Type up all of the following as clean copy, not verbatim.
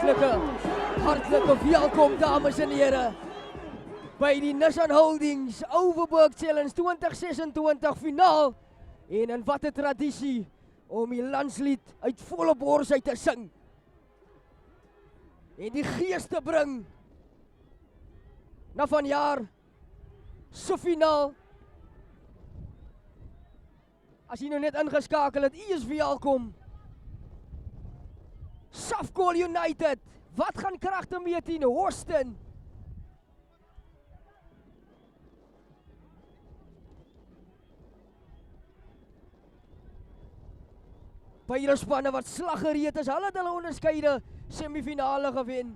Hartelijke welkom dames en heren by die Nissan Holdings Overberg Challenge 2026 finaal. En in wat 'n tradisie om die landslied uit volle bors uit te sing. En die gees te bring na vanjaar se finaal. As jy nou net ingeskakel het, u is welkom. Safcol United, wat gaan kragte meet in Houston? Beide spanne wat slaggereed is, hulle het hulle onderskeide semifinale gewen.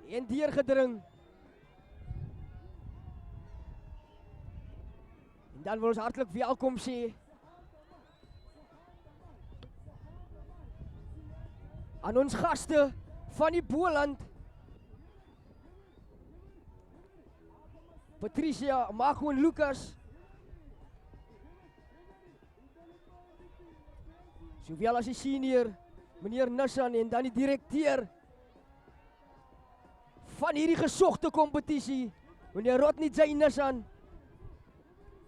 En deurgedring. En dan wil ons hartlik welkom sê aan ons gaste van die Boland. Patricia, Marco en Lucas. Sowel as die senior, meneer Nissan, en dan die direkteur van hierdie gesogte kompetisie, meneer Rodney J. Nissan.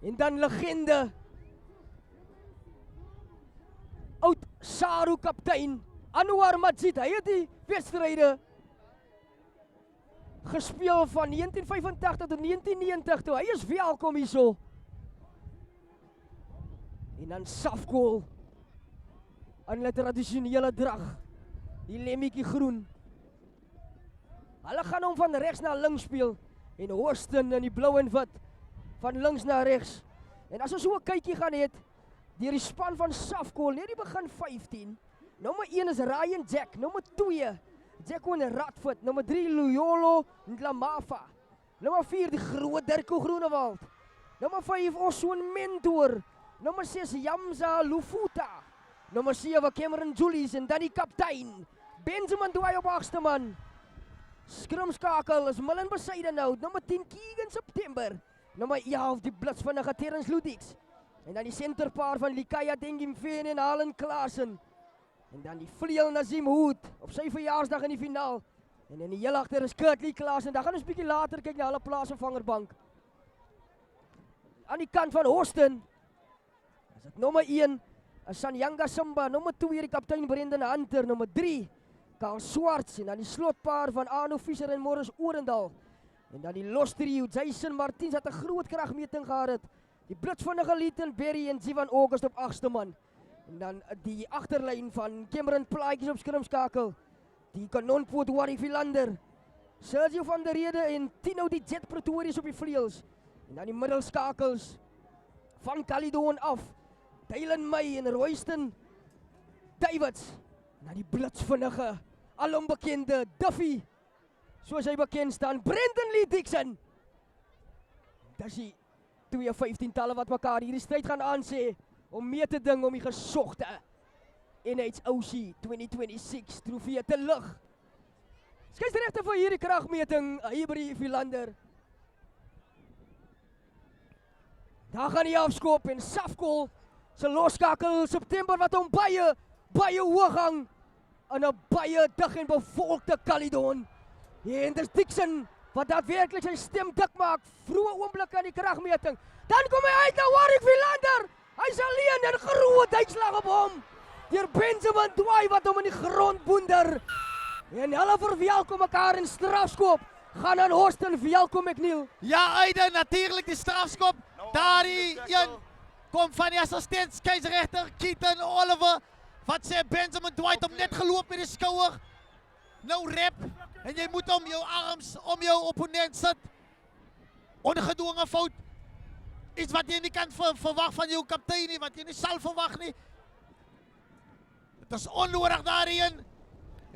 En dan legende, oud Saru kaptein, Anwar Majid. Hy het die wedstryde gespeel van 1985 tot 1990 toe. Hy is welkom hierso. En dan Safcol in hulle tradisionele drag, die lemmetjie groen. Hulle gaan hom van regs na links speel en Houston in die blou en wit van links na regs. En as ons so 'n kykie gaan het deur die span van Safcol, net die begin 15. Nommer 1 is Ryan Jack, nommer 2 Jacqueline Radford, nommer 3 Luyolo Ndlamafa, nommer 4 die groot Dirko Groenewald, nommer 5 Oswin Mentor, nommer 6 Yamza Lufuta, nommer 7 Cameron Julius en dan die kaptein Benjamin Dwyer op agste man. Skrimskakel is Millen Besuidenhout, nommer 10 Keegan September, nommer 11 die blitsvinnige Terence Ludix, en dan die centerpaar van Likaya Dengimfeen en Alan Klaasen. En dan die vleuel Nazim Hood op sy verjaarsdag in die finaal. En in die heel agter is Kurtley Klaas. En dan gaan ons bietjie later kyk na hulle plaasvervangerbank. Aan die kant van Houston is dit nommer 1 is Sanyanga Simba, nommer 2 die kaptein Brendan Hunter, nommer 3 Karl Swarts, en dan die slotpaar van Arno Fischer en Morris Orendal. En dan die los trio Jason Martins het 'n groot kragmeting gehad het. Die blitsvinnige Leighton Berry en Jivan August op agste man. En dan die agterlyn van Cameron Plaatjes op skrimskakel. Die kanonpoot Warrie Philander. Sergio van der Rede en Tino die Jet Pretorius op die vleuels. En dan die middelskakels van Caledon af. Dylan May en Royston Davids. En dan die blitsvinnige, alombekende Duffy, soos hy bekend staan, Brendan Lee Dixon. Dis die 2-15-talle wat mekaar hierdie stryd gaan aansê om mee te ding om die gesogte NHOC 2026 trofee te lig. Skeieregter vir hierdie kragmeting, Hybrid Philander. Daar gaan die afskop en Safcol se loskakel September wat hom baie hoog hang in 'n baie dig en bevolkte Caledon. En dis Dixon wat daadwerklik sy stem dik maak, vroeë oomblik aan die kragmeting. Dan kom hy uit na Warwick Philander. Hy's alleen en groot uitslag op hom deur Benjamin Dwyer wat hom in die grond boender. En hulle verwelkom mekaar in strafskop. Gaan aan Houston, welkom McNeil. Ja, Aiden, natuurlijk die strafskop. Daar die een kom van die assistent skeieregter Keaton Oliver. Wat sê Benjamin Dwyer het hom net geloop met die skouer. Nou rep en jy moet om jou arms om jou opponent sit. Ongedwonge fout. Iets wat jy nie kan verwag van jou kaptein nie, wat jy nie sal verwag nie. Het is onnodig daarin.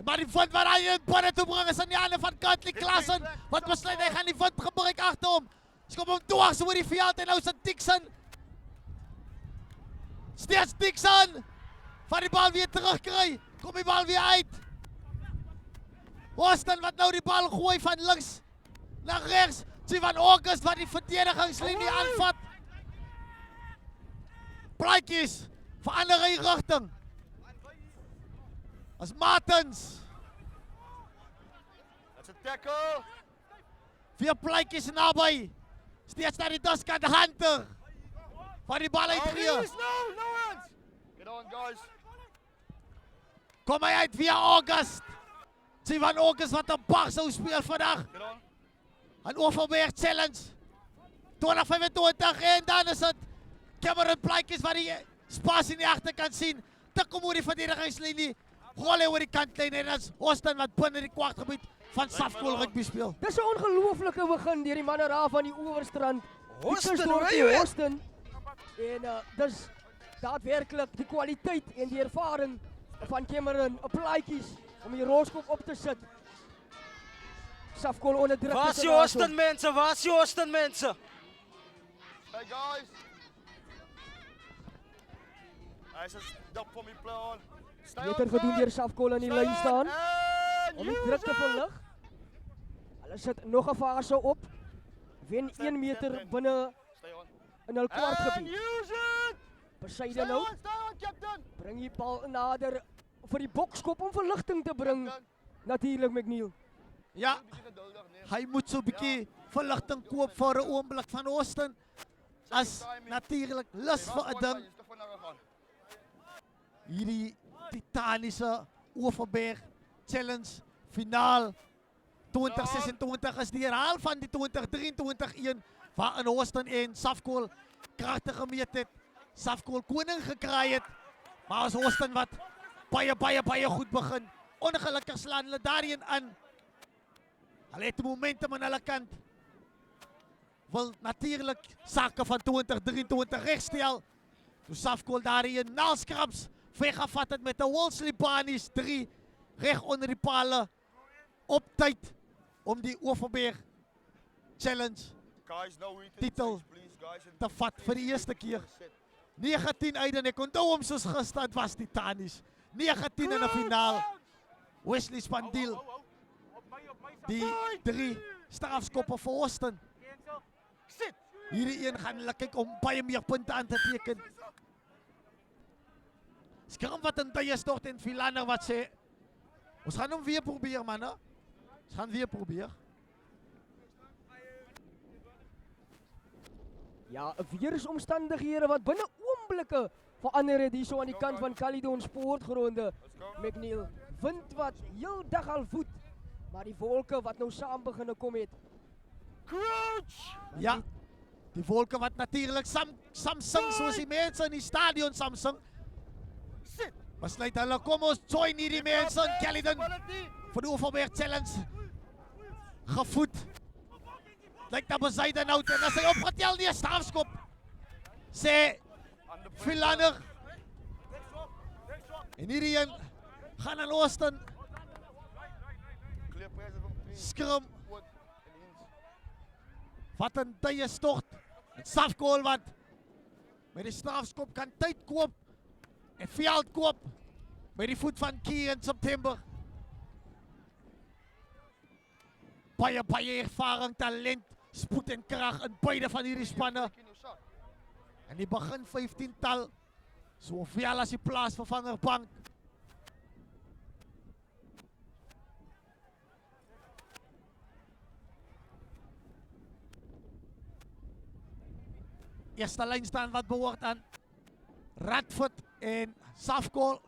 Maar die wind wat hy in binne toe bring is in die hande van Kurtley Klaasen. Wat besluit hy gaan die wind gebruik agter hom. Skop hom dwars oor die veld en nou is dit Dixon. Steeds Dixon. Van die bal weer terugkry. Kom die bal weer uit. Houston wat nou die bal gooi van links na rechts. Jivan August wat die verdedigingslinie aanvat. Plaatjes verander hy rigting. As Martins That's a tackle. 4 plaatjies naby. Steeds naar die daskant Hunter. Van die bal uitgee. No hands. Get on, guys. Kom hy uit via August. Sien van August wat 'n bag sou speel vandag. Get on. Een Overberg challenge. 2025 en dan is het Cameron plaatjies waar die spasie in die agterkant sien. Tik hom oor die verdedigingslinie. Gooi hy oor die kantlyn en dan is Austin wat binne die kwartgebied van Safkool rugby speel. Dis 'n ongelooflike begin deur die manne daar van die Oeverstrand. Austin, Die waar jy? Austin. En dis daadwerklik die kwaliteit en die ervaring van Cameron, 'n plaatjies om die rolskop op te sit. Safkool onder druk. Waar is te die sit Austin mensen? Waar is die Austin mensen? Hey, guys. Hij says, dump for me, play on. Stay Beter on gedoen track. deur Safkool in die Stay lyn staan. And Om die use druk te it. verlig. Hulle sit nog 'n fase op. Wen 1 meter binne Stay on. in hul And kwartgebied. use it. Besyde Stay nou. on, captain. Bring die bal nader vir die bokskop om verligting te bring. Captain. Natuurlik McNeil. Ja, Bietjie geduldig, nee. hy moet so 'n bietjie verligting koop vir 'n oomblik van Austin. As natuurlik lus vir 'n ding. Jy is te vinnig gegaan. Hierdie titaniese Overberg challenge finaal 2026 is die herhaal van die 2023-1 waarin Austin en Safkool kragtig gemeet het. Safkool koning gekraai het. Maar as Austin wat baie goed begin. Ongelukkig slaan hulle daarin aan. Hulle het die momentum aan hulle kant. Wil natuurlik sake van 2023 regstel. Toe Safkool daarin naalskraps weggevat het met 'n Wolseley Banis 3 reg onder die pale op tyd om die Overberg challenge Guys, no waiting, Titel please, guys. And te vat vir die eerste keer. sit. 19 uit en ek onthou hom soos gister, dit was titanies. 19 in 'n finaal. Wesley Spandiel, die 3 strafskoppe vir Austin. Sit. Hierdie een gaan hulle kyk om baie meer punte aan te teken. Skram wat in tye stort en Philander wat sê, ons gaan hom weer probeer manne. Ons gaan weer probeer. Ja, weersomstandighede wat binne oomblikke verander het hierso aan die kant van Caledon Sportgronde. McNeil, wind wat heeldag al voet, maar die wolke wat nou saam begin kom het. Crouch. Ja, die wolke wat natuurlik Samsung soos die mense in die stadion Samsung. Sit. Besluit hulle, kom ons join hierdie mense in Caledon Quality. vir die Overberg challenge. Gevoed. Lyk na besyde nou en as hy opgetel die strafskop. Sê Philander. En hierdie een gaan aan Austin. Clear pressure from between. Skrum. Wood and Hins. Wat 'n tye stort. En Safkool wat met die strafskop kan tyd koop en veld koop met die voet van Key in September. Baie ervaring, talent, spoed en krag in beide van hierdie spanne. In jou sak. En die begin 15-tal, soveel as die plaasvervanger bank. Eerste lyn staan wat behoort aan Radford en Safkool.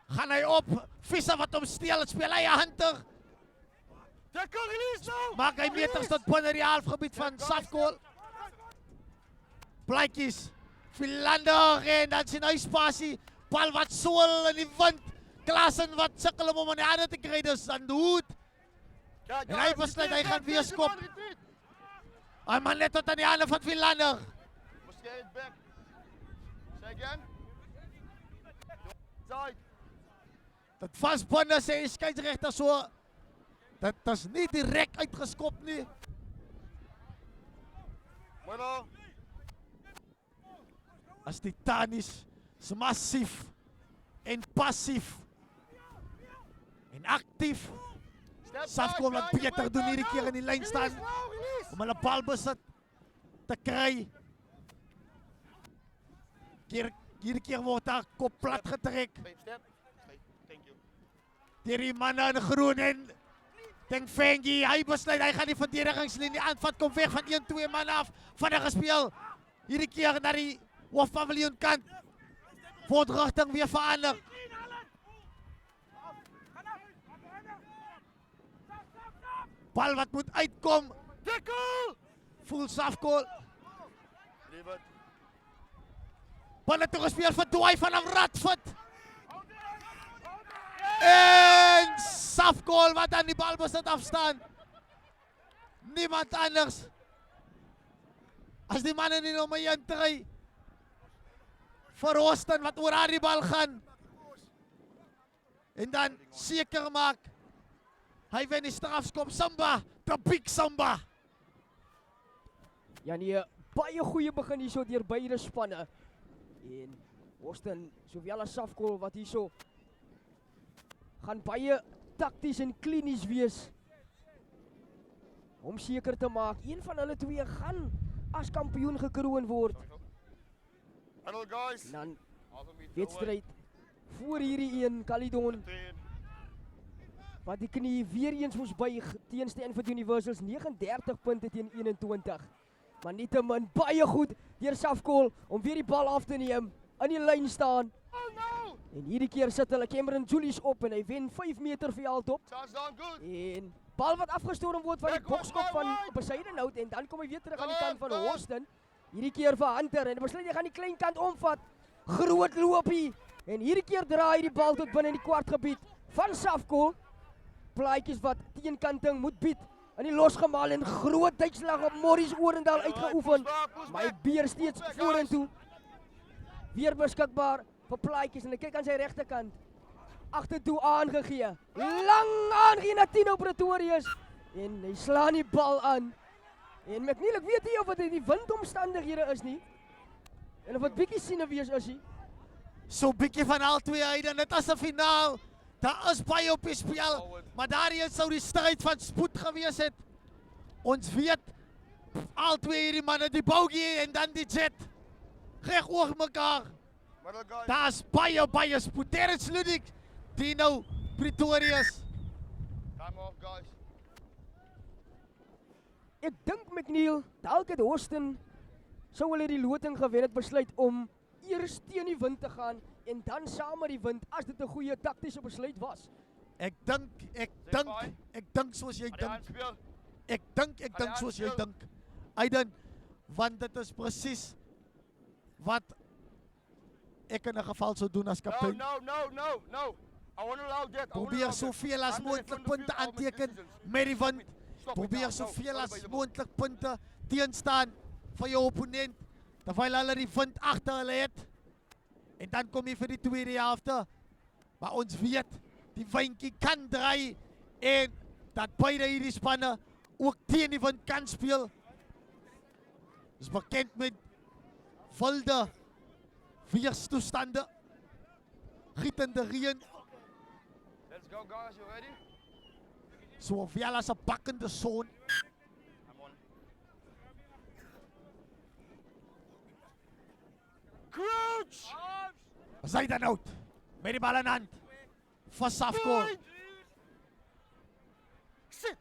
Gaan hy op, Visser wat hom steel, speel hy 'n Hunter. Tackle release nou. Maak hy meters tot binne die halfgebied van Safkool. Plaatjies, Philander en dan sien hy spasie. Bal wat swel in die wind. Klassen wat sukkel om in die hande te kry, dus aan die hoed. Ja, En hy besluit hy gaan weer skop. Hy man net tot aan die hande van Philander. Must get it back. Say again. Side. Dit vasbinne sê die skeieregter so. Dit is nie direk uitgeskop nie. Bueno. As Titanis is massief en passief en aktief. Safkool wat beter doen hierdie keer in die lyn staan om hulle balbesit te kry. Hierdie keer word daar kop plat getrek. Step. Thank you. deur die manne in groen en Dink Fengi, hy besluit hy gaan die verdedigingslinie aanvat, kom weg van 1-2 man af, vinnig gespeel. Hierdie keer na die hoofpaviljoen kant. Word rigting weer verander. Bal wat moet uitkom. Tackle! Full Safkol. Leave it. Bal het toegespeel vir Dwai vanaf Radford. En Safkol wat aan die bal besit afstaan. Niemand anders. As die man in die nommer 1 try. Vir Austin wat oor aan die bal gaan. En dan seker maak. Hy wen die strafskop. Samba, the big Samba. Ja nee, baie goeie begin hierso deur beide spanne. En Austin, sowel as Safkol wat hierso gaan baie takties en klinies wees. Om seker te maak, een van hulle twee gaan as kampioen gekroon word. Hello guys. En dan wedstryd voor hierdie een, Caledon, wat die knie weer eens moes buig teen Stanford Universals, 39 punte teen 21. Maar nietemin baie goed deur Safkol om weer die bal af te neem, in die lyn staan. Oh no! En hierdie keer sit hulle Cameron Julius op en hy wen 5 meter veld op. Chance down good. En bal wat afgestorm word van die bokskop van Bezuidenhout en dan kom hy weer terug aan die kant van Austin. Hierdie keer vir Hunter en hy besluit hy gaan die klein kant omvat. Groot loopie. En hierdie keer draai hy die bal tot binne in die kwartgebied van Safkol. Plaatjies wat teenkanting moet bied. In die losgemaal en groot duikslag op Morris Orendal uitgeoefen. Maar hy beer steeds vorentoe. Weer beskikbaar vir plaatjies en hy kyk aan sy regterkant. Agtertoe aangegee. Lang aangegee na Tino Pretorius. En hy slaan die bal aan. En McNeil, ek weet nie of dit die windomstandighede is nie. En of dit bietjie sienewees is nie. So bietjie van al twee uit en dit is 'n finaal. Daar is baie op die spel, maar daarin sou die stryd van spoed gewees het. Ons weet al twee hierdie manne, die Bougie en dan die Jet. Reg oor mekaar. Middle guy. Daar's baie spoed. Terrence Ludik, Tino Pretorius. Time off guys. Ek dink McNeil, dalk het Austin sou hulle die loting gewen het besluit om eers teen die wind te gaan en dan saam met die wind as dit 'n goeie taktiese besluit was. Ek dink soos jy dink. Ek dink soos jy dink. Aiden, want dit is presies wat ek in 'n geval sou doen as kaptein. No. I won't allow that. Probeer soveel as moontlik punte aanteken met die wind. Probeer soveel as moontlik punte teenstaan van jou opponent terwyl hulle die wind agter hulle het. En dan kom jy vir die tweede helfte. Maar ons weet die windjie kan draai en dat beide hierdie spanne ook teen die wind kan speel. Is bekend met wilde weerstoestande, gietende reën, Let's go guys, you ready? sowel as 'n bakkende son. I'm on. Crouch! Bezuidenhout met die bal in hand. Vir Safkol. Sit!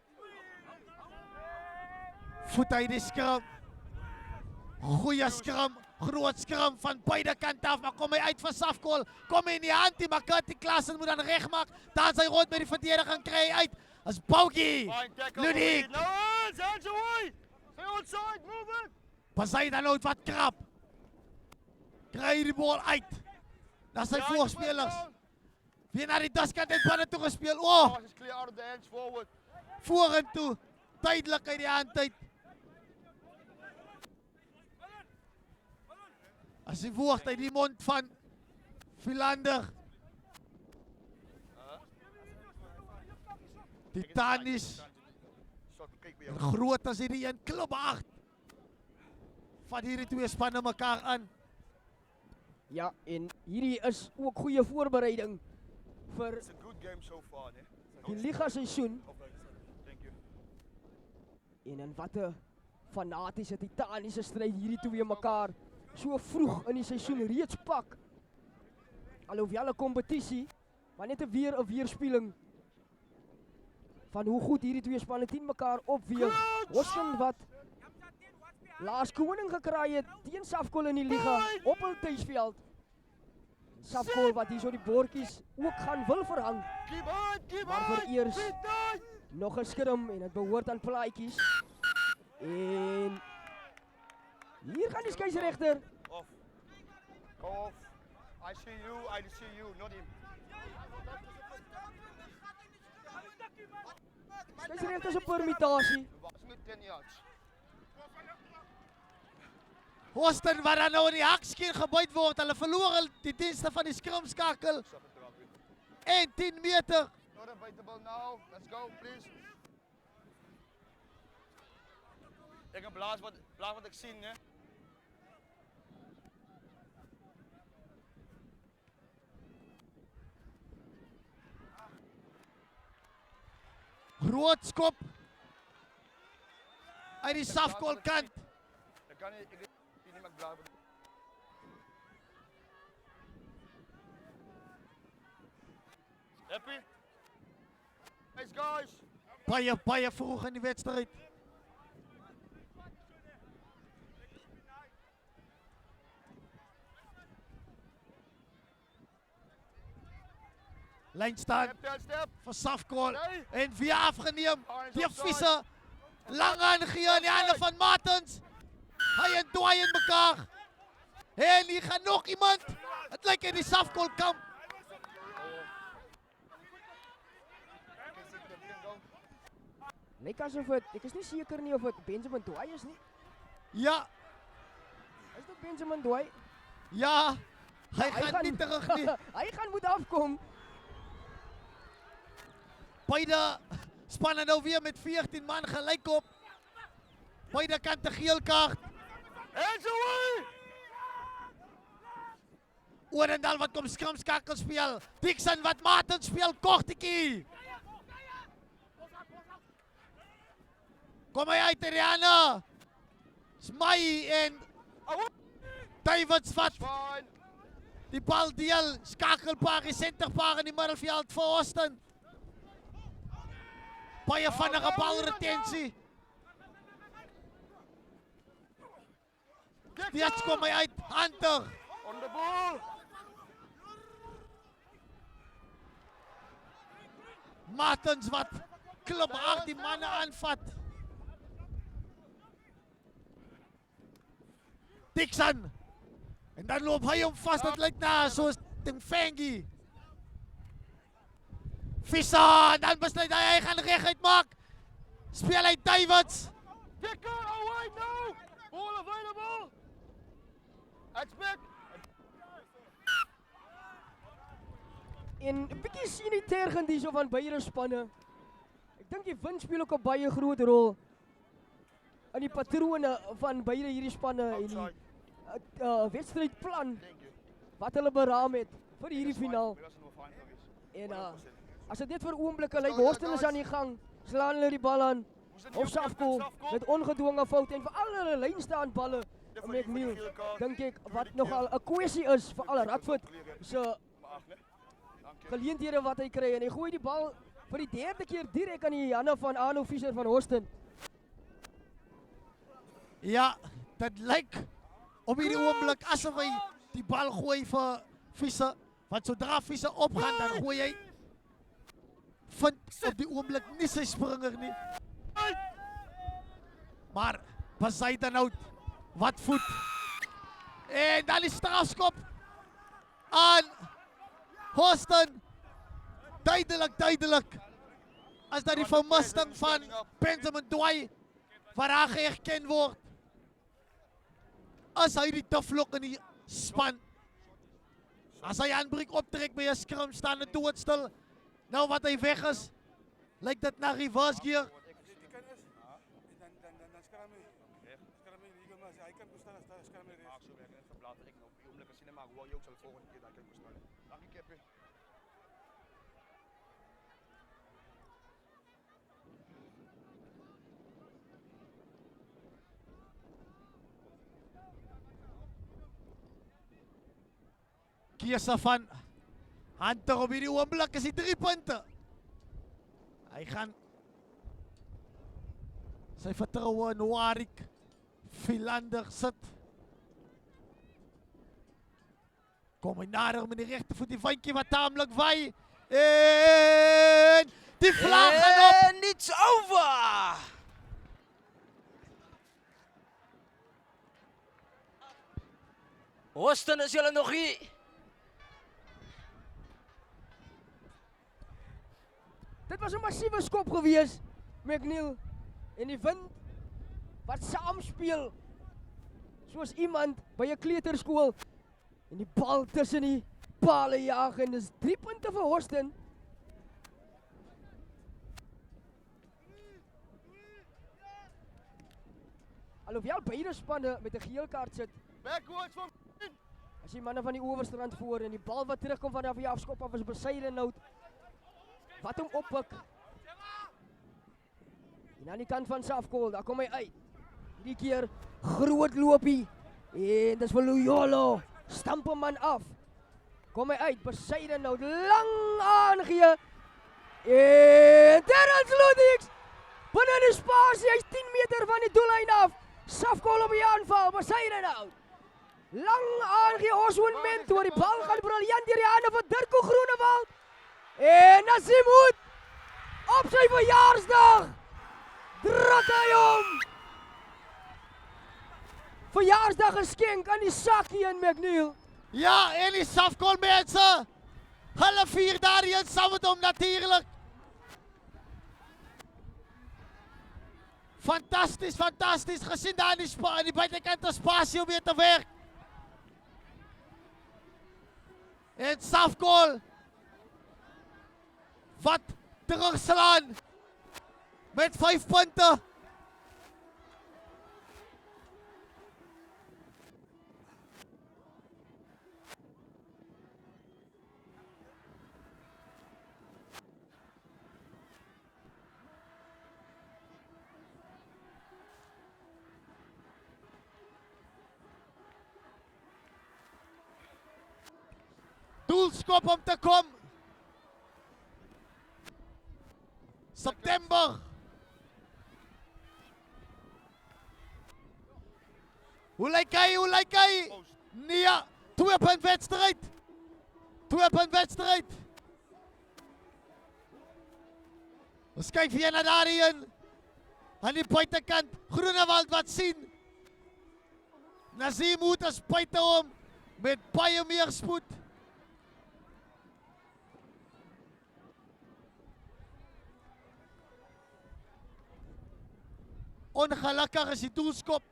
Voet uit die skram. Goeie skram, groot skram van beide kante af, maar kom hy uit vir Safkol. Kom hy in die hand, die McCarthy Klassen moet dan regmaak. Dan sy rond met die verdediging kry hy uit. As Bougie, Fine tackle. Ludik, No hands away! Stay onside, move it! Bezuidenhout wat krap. Kry die bal uit. Dat sy Behind the voorspelers. back down. Weer na die daskant het binne toe gespeel. Oh, Pass is clear out of the hands forward. vorentoe. Tydelik uit die hand uit. As die woord uit die mond van Philander. Titanies. Stop, kyk by En jou. groot as hierdie een klop 8. Vat hierdie twee spanne mekaar aan. Ja, en hierdie is ook goeie voorbereiding vir It's a good game so far, né? die liga seisoen. Thank you. En in wat 'n fanatiese titaniese stryd hierdie twee mekaar so vroeg in die seisoen reeds pak. Alhoewel 'n kompetisie, maar net 'n weerspieëling van hoe goed hierdie twee spanne teen mekaar opweeg. Houston wat laas koning gekraai het teen Safkol in die liga op hul tuisveld. Safkol wat hier so die bordjies ook gaan wil verhang. Maar vir eers nog 'n skrum en dit behoort aan plaatjies. En hier gaan die skeieregter. Off. Go off. I see you, not him. Skeieregter se permitasie. Was met 10 yards. Houston waar dan nou in die hakskeer gebuit word. Hulle verloor die dienste van die skrumskakel. En 10 meter. Not available now. Let's go, please. Ik heb blaas wat ik zie, hè. Groot skop. Uit die Safkol kant. Ik kan niet, ik niet met blaas. Happy? Nice guys. Baie vroeg in die wedstrijd. Lijn staan Step. van Safkol. Nee. En via afgeneem. Arns Die offside. vissen. Lang aangegee in die handen van Martens. Hij en Dwai in elkaar. En hier gaat nog iemand. Het lijkt in die Safkol kamp. Lyk asof het, ek is nie seker nie of dit Benjamin Dwai is nie. Ja, Is dit Benjamin Dwai? ja. Hij gaat niet terug nie. Hy gaan moet afkom. Beide spannen nou weer met 14 man gelijk op. Beide kanten geel kaart. Hands away! Oorendal wat kom skramskakel speel. Dixon wat Martin speel, kortetjie. Kom hy uit, Rihanna. Smai en Davids wat Fine. die bal deel. Skakelpaar, die centerpaar in die middelveld vir Houston. Baie vinnige balretensie. Steeds kom hy uit, Hunter. On the ball. Martens wat klop hard die manne aanvat. Dixon. En dan loop hy hom vas, dit lyk na soos Timfangi. Visser, en dan besluit hy gaan reguit maak. Speel hy Davids. Kicker away now. Ball available. Expect. En 'n bietjie sien die tergend hierso van beide spanne. Ek dink die wind speel ook 'n baie groot rol in die patrone van beide hierdie spanne en die wedstrijdplan Thank you. wat hulle beraam het vir hierdie finaal. Dat is nog fijn geweest. En 100%. as dit vir oomblikke lyk, Houston is aan die gang, slaan hulle die bal aan. Of Safkol met ongedwonge fout en vir al hulle lynstaan balle met Miel, dink ek wat nogal 'n kwessie is vir al Radford se Maar ag, nee. Dank je. geleenthede wat hy kry en hy gooi die bal vir die derde keer direk aan die hande van Arno Visser van Houston. Ja, dit lyk op hierdie oomblik asof hy die bal gooi vir Visser. Want sodra Visser opgaan, dan gooi hy. Vind op die oomblik nie sy springer nie. Maar Bezuidenhout, wat voet. En dan die strafskop aan Houston. Duidelik. As dat die vermisting van Benjamin Dwai waar hy geherken word. As hy die tuflok in die span. As hy aanbreek optrek by 'n skrum staan en doodstil. Nou wat hy weg is, lyk dit na reverse gear. Dan skram hy. Skram hy legal maar hy kan bestaan as skram hy. Maak so werk net verblater ek nou op die oomblik as jy net maar hoe jy ook sal volgende keer daai kan bestaan. Dankie Keppie. Keuse van Hunter op hierdie oomblik is die 3 punte. Hy gaan Sy vertroue in Warwick Philander sit. Kom hy nader met die regtervoet, die vyntjie wat taamlik waai. En die vlag gaan op. And it's over! Houston is julle nog hier. Dit was 'n massiewe skop gewees, McNeil. En die wind wat saamspeel soos iemand by 'n kleuterskool en die bal tussen die pale jaag en dis 3 punte vir Houston. Alhoewel beide spanne met 'n geel kaart sit, Backwards van as die manne van die owerstrand voor en die bal wat terugkom vanaf die afskop af is besyde nout. Wat hom oppik. En aan die kant van Safkol, daar kom hy uit. Hierdie keer groot loopie. En dis vir Loyolo. Stamp hom man af. Kom hy uit, besyde nout, lang aangee. En Terrence Ludwig binne die spasie, hy's 10 meter van die doellyn af. Safkol op die aanval, besyde nout. Lang aangee, Oswin Mentor, die bal gaan briljant deur die hande van Dirko Groenewald. En Nassim Hoed, op sy verjaarsdag, druk hy hom. Verjaarsdag geskenk aan die sakkie in McNeil. Ja, en die Safkol mense. Hulle vier daarin saam met hom natuurlik. Fantasties, fantasties. Gesien daar in die buitekant die spasie om weer te werk. En Safkol wat terugslaan met 5 punte. Doelskop om te kom. September. Hoe lyk hy? Hoe lyk hy? Nee, 2-punt wedstryd. 2-punt wedstryd. Ons kyk weer na daarin. Aan die buitekant, Groenewald wat sien. Nassim Hoed as buite hom met baie meer spoed. Ongelukkig is die doelskop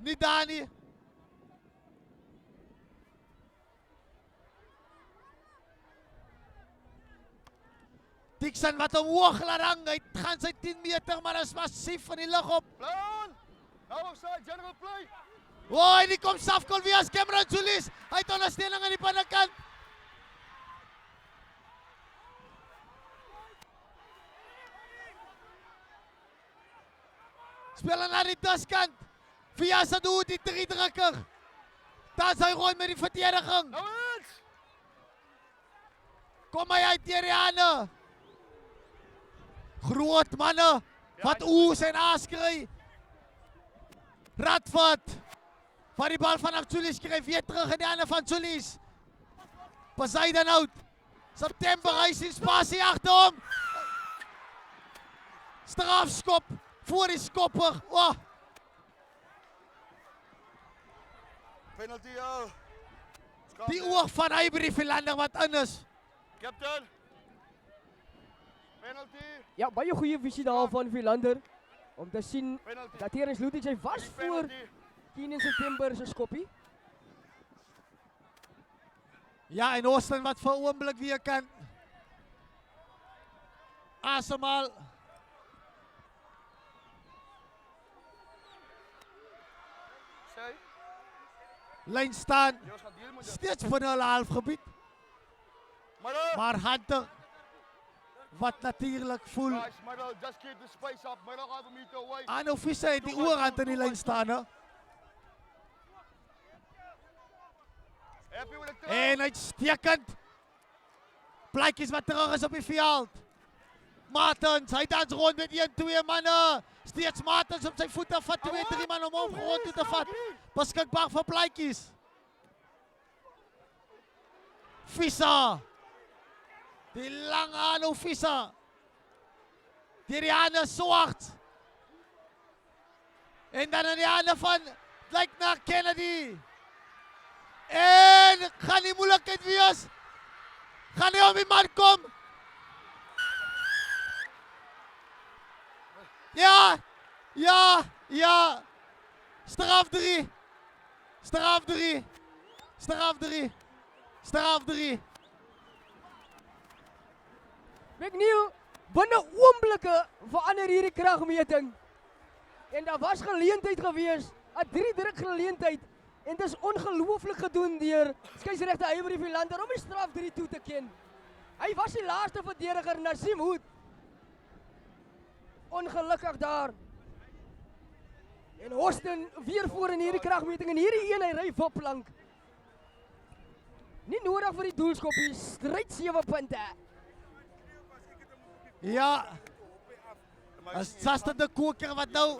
nie daar nie. Dixon wat omhoog laat hang, hy gaan sy 10 meter, maar is massief van die lug op. Plan! Nou offside, general play! Wow, en die kom Safkol weer as Cameron Solis. Hy het ondersteuning aan die binnekant. Speel naar die tuskant. Via Sadou die 3-drukker. Daar is hy rond met die verdediging. Nou eens! Kom hy uit die Rihanna. Groot manne. Wat oes en aas kry. Radvat. Van die bal vanaf Solis kry weer terug in die hande van Solis. Poseidon out. September, hy sien spasie agter hom. Strafskop. Voor die skopper. Oh. Penalty, Die oog van Ivory Philander wat in is. Captain! Penalty! Ja, baie goeie visie daar van Philander. Om te sien Penalty! dat Terrence Ludwig hy was voor Penalty! 10 September se skoppie. Ja, en Austin wat vir 'n oomblik weer kan asemhaal. Sê, Lyn staan Jos gaat deal met jou. steeds binne hulle halfgebied. Maar Hunter wat natuurlik voel. Guys, middle, just keep the space up. Middle, half a meter away. Aan Visse het die oorhand in die lyn staan. Hè? Happy with the throw. En uitstekend. Plaatjies wat terug is op die veld. Martens, hy dans rond met 1-2 manne. Steeds Martins op sy voete, vat 2-3 man om hom grond toe te vat. Beskikbaar vir Plaatjies. Visa. Die lange Anu Visa. Deur die hande Swart. En dan in die hande van, het lyk na Kennedy. En gaan die moeilikheid wees. Gaan nie om die man kom. Ja, ja, ja. Straf 3. Straf 3. Straf 3. Straf 3. McNeil, binne oomblikke verander hierdie kragmeting. En daar was geleentheid gewees, 'n 3-druk geleentheid. En dit is ongelooflik gedoen deur skeieregter Ivory Philander om die straf 3 toe te ken. Hy was die laaste verdediger, Nasim Hoed. Ongelukkig daar. En Austin weer voor in hierdie kragmeting en hierdie een hy ry vipplank. Nie nodig vir die doelskop hier, stryd 7 punte. Ja. As Sasta de Koker wat nou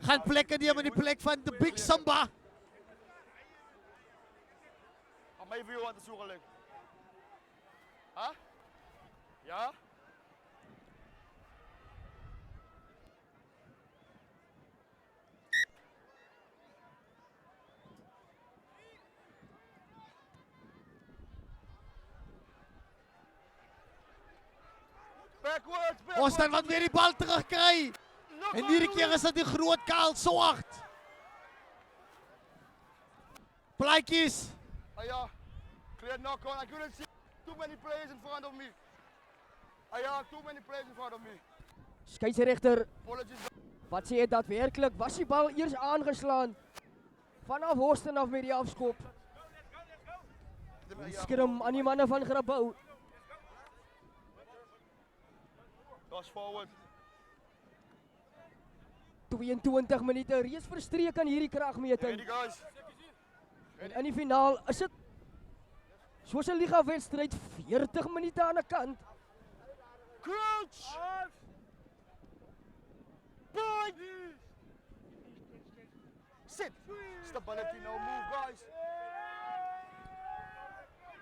gaan plekke neem in die plek van de Big Samba. Aan my view wat is so gelyk. Ha? Ja? Austin wat weer die bal terugkry. En hierdie keer is dit die groot Karl Swart. Plaatjies. Ja, clear knock on. I couldn't see too many players in front of me. Ja, too many players in front of me. Skeieregter Apologies. wat sê daadwerklik was die bal eers aangeslaan vanaf Austin af met die afskop. Skrim aan die manne van Grabouw. Toss forward. 22 minute reeds verstreek aan hierdie kragmeting. Ready guys. En in die finaal is dit soos 'n liga wedstryd 40 minute aan 'n kant. Crouch. Point. Sit. Stability, no move guys.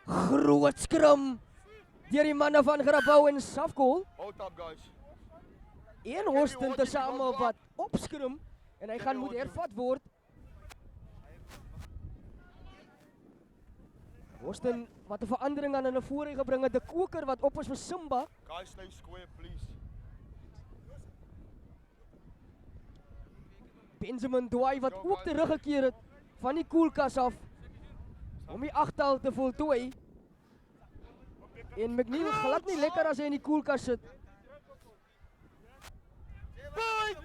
Groot skrim deur die manne van Grabouw en Safkol. Hold up guys. En Austin tesame wat opskrim en hy gaan moet hervat word. Austin wat 'n verandering aan hulle voorheen gebring het, 'n koker wat op is vir Simba. Guys stay square please. Benjamin Dwai wat ook teruggekeer het van die koelkas af om die agtal te voltooi. En McNeil glad nie lekker as hy in die koelkas sit. Point.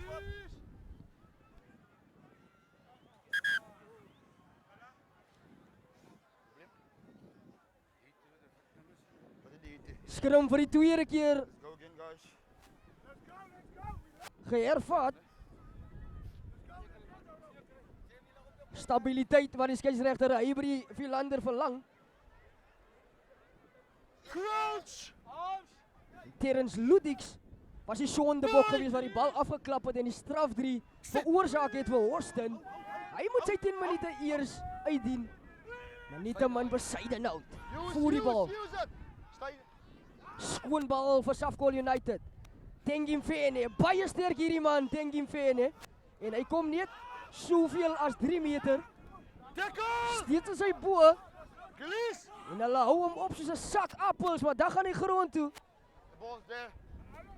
Wat is die? Skrim vir die tweede keer Go again guys. gehervat. Stabiliteit wat die skeieregter Ivory Philander verlang. Crouch. Terrence Ludwig was die sondebok geweest wat die bal afgeklap het en die straf 3 veroorsaak het vir Austin. Hy moet sy 10 minute eers uitdien. Maar nietemin besyde out. Voor die bal. Use it. Stay. Skoon bal vir Safkol United. Tengim Fene, baie sterk hierdie man, Tengim Fene. En hy kom net soveel as 3 meter. Tackle. Steeds in sy bo Release. en hulle hou hom op soos 'n sak appels, maar dan gaan hy grond toe. The ball's there.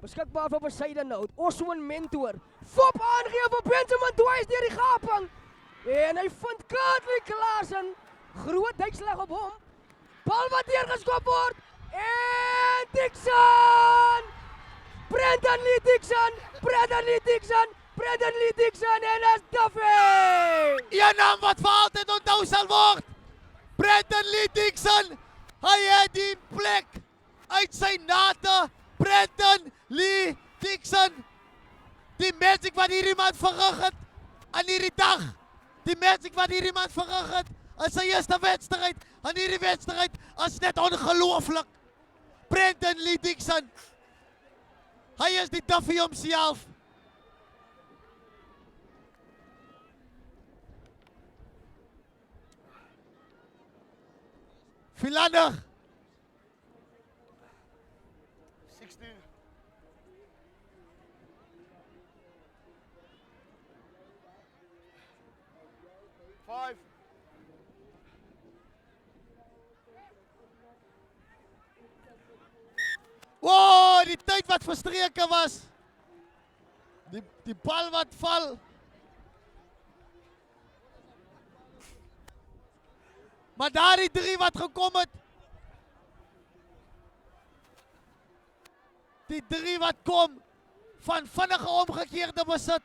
Beskikbaar vir besyde nout. Oswin Mentor. Fop aangee vir Benjamin Dwys deur die gaping. En hy vind Curtly Klaasen. Groot duikslag op hom. Bal wat deurgeskop word. En Dixon! Brendan Lee Dixon! Brendan Lee Dixon! Brendan Lee Dixon en is Duffy! Een naam wat vir altyd onthou sal word. Brendan Lee Dixon. Hy het die plek uit sy nate. Brendan Lee Dixon. Die magic wat hierdie man verrig het aan hierdie dag. Die magic wat hierdie man verrig het in sy eerste wedstryd. Aan hierdie wedstryd is net ongelooflik. Brendan Lee Dixon. Hy is die Duffy homself. Philander. 16. Five. Wow, die tyd wat verstreke was. Die bal wat val. Maar daar die 3 wat gekom het. Die 3 wat kom van vinnige omgekeerde besit.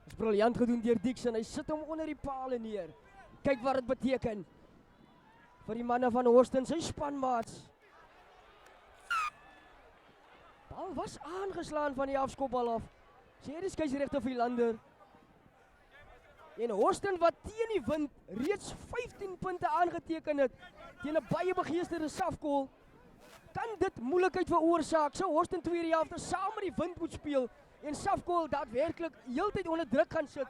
Is briljant gedoen deur Dixon. Hy sit hom onder die pale neer. Kyk wat dit beteken vir die manne van Houston, sy spanmaats. Bal was aangeslaan van die afskopbal af. Sê die skeieregter Philander. En Houston wat teen die wind reeds 15 punte aangeteken het teen 'n baie begeesterde Safkool, kan dit moeilikheid veroorsaak. Sou Houston tweede helfte saam met die wind moet speel en Safkool daadwerklik heeltyd onder druk gaan sit.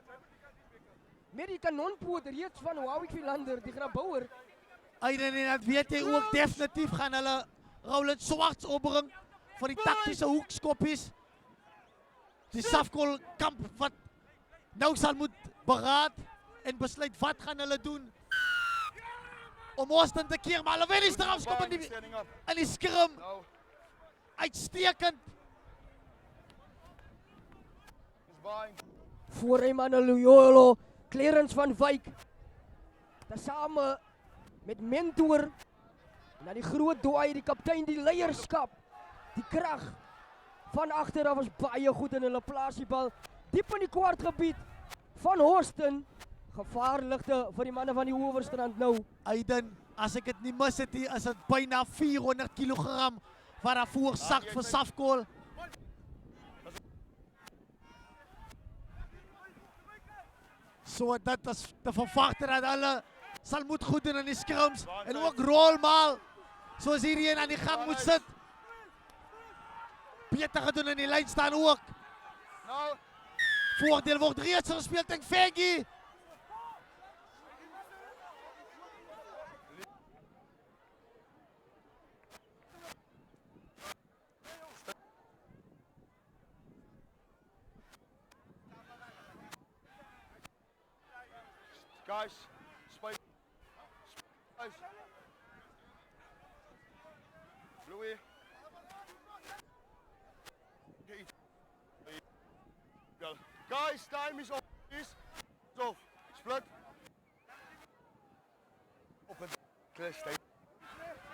Met die kanonpoot reeds van Warwick Philander, die grabouer. Aiden, en dat weet jy ook definitief gaan hulle Roland Swarts opbring vir die taktiese hoekskoppies. Die Safkool kamp wat nou sal moet beraad en besluit wat gaan hulle doen om Houston te keer, maar hulle wen die strafskop in die skrim. No. Uitstekend. He's buying. Voor Emmanuel Clarence van Wyk. Tesame met mentor. En dan die groot dooi, die kaptein, die leierskap. Die krag van agteraf was baie goed in hulle plaas die bal diep in die kwartgebied van Houston. Gevaarligte vir die manne van die Hoëverstrand nou. Aiden, as ek dit nie mis het hier, is dit byna 400 kilogram wat daar voorsak vir Safkool. So dit is te verwagte dat hulle sal moet goed doen in die scrims en ook rolmaal soos hierdie een aan die gang moet sit. Beter gedoen in die lyn staan ook. No. Voordeel word reeds gespeel teen Fengi. Guys, space. Guys. Louis. Guys, time is off, please. Zo, split. Op het klest.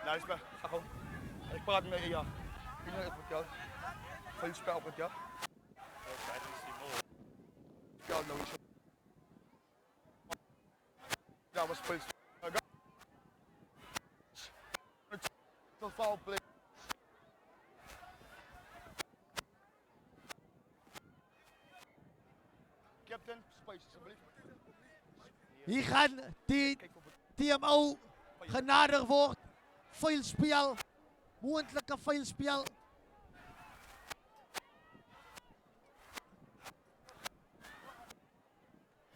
Luister, ga gewoon. Ik praat met ja. Ik ben even met jou. Veel spel met jou. Ja, nou is ja, was speel. Tot foul play. Captain, space alsjeblieft. Hier gaan die TMO genadig word. Vuilspel, moontlike vuilspel.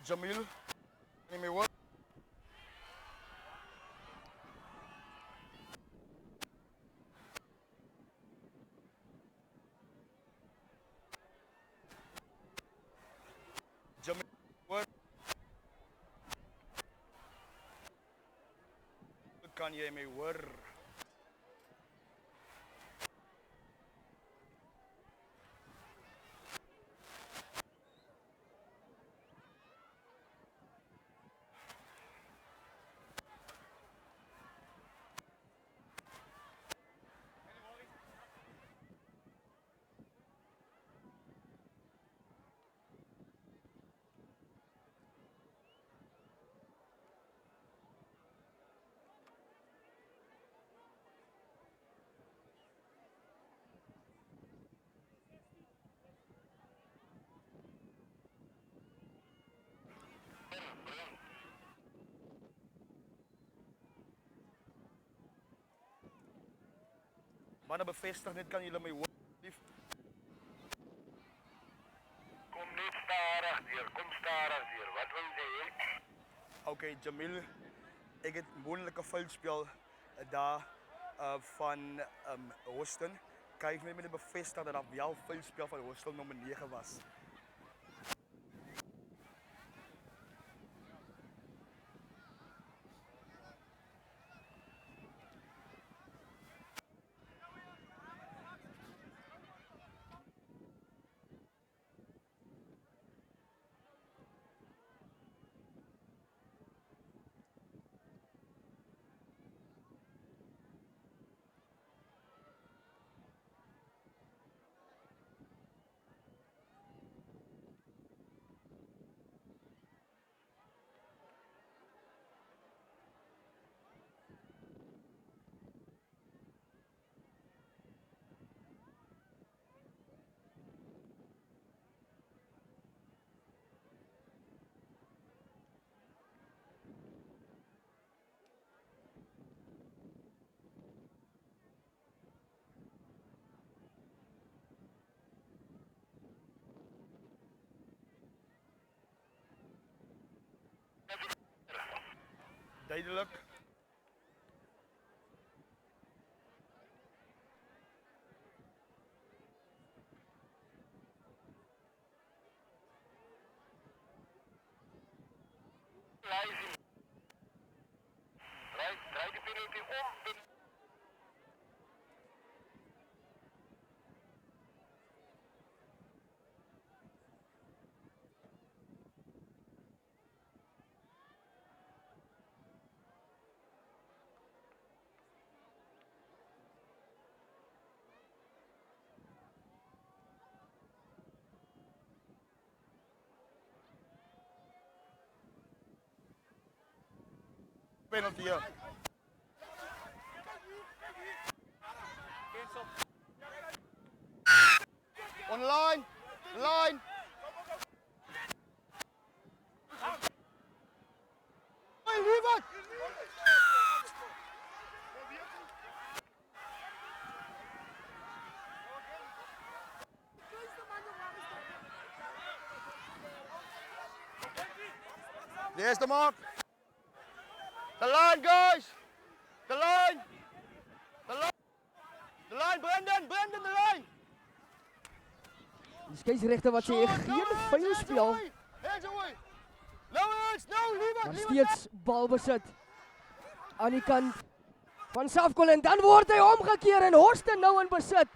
Jamil, niet meer hoor. Jamil, hoor. Kan jij mee hoor? Mannen bevestig dit, kan jullie mee horen? Kom niet starig hier, kom starig hier. Wat wil je? Okay, Jamil, ik het moeilijke veldspel daar van Houston. Kan je me bevestigen dat dat jouw veldspel van Houston nummer 9 was? Duidelijk. Draai de penalty om. Penalty hier. Online. Line. Hey, Rieber! De eerste mark. The line, guys! The line! The line! The line, Brendan! Brendan, the line! Die scheidsregter wat sê geen veilspel, Hands away! No hands! No, leave maar it! steeds balbesit aan die kant van Safkol en dan word hy omgekeer en Horsten nou in besit.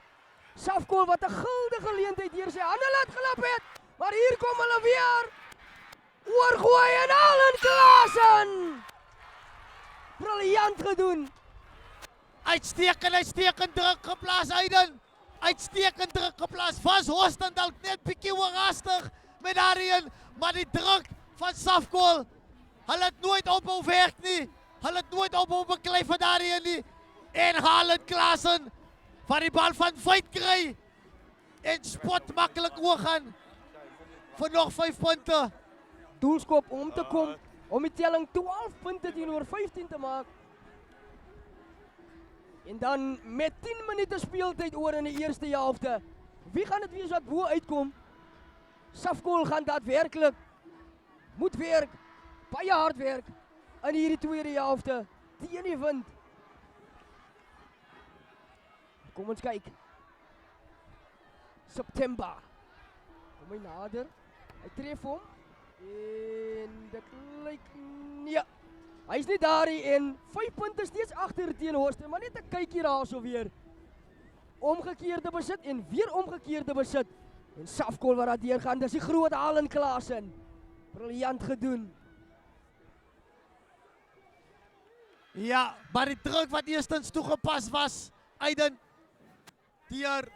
Safkol wat 'n guldige geleentheid deur sy hande laat glip het, maar hier kom hulle weer. Oorgooi en Allen Klaasen! Briljant gedoen. Uitstekend druk geplaas, Aiden. Uitstekend druk geplaas. Was Horsten dalk net bietjie oorhaastig met daarin, maar die druk van Safkol, hulle het nooit ophou werk nie. Hulle het nooit ophou beklei van daarin nie. En Allen Klaasen van die bal van Veit kry en spot maklik oorgaan vir nog 5 punte. Doelskop om te kom, om die telling 12 punte teenoor 15 te maak. En dan met 10 minute speeltyd oor in die eerste helfte. Wie gaan dit wees wat bo uitkom? Safkol gaan daadwerklik moet werk, baie hard werk in hierdie tweede helfte teen die wind. Kom ons kyk. September. Kom hy nader. Hy tref hom. En dit lyk nee. Hy's nie daar nie en 5 punte steeds agter teen Horsten, maar net 'n kykie daarso weer. Omgekeerde besit en weer omgekeerde besit. En Safkol wat daar deurgaan, dis die groot Allen Klaasen. Briljant gedoen. Ja, maar die druk wat eerstens toegepas was, Aiden, deur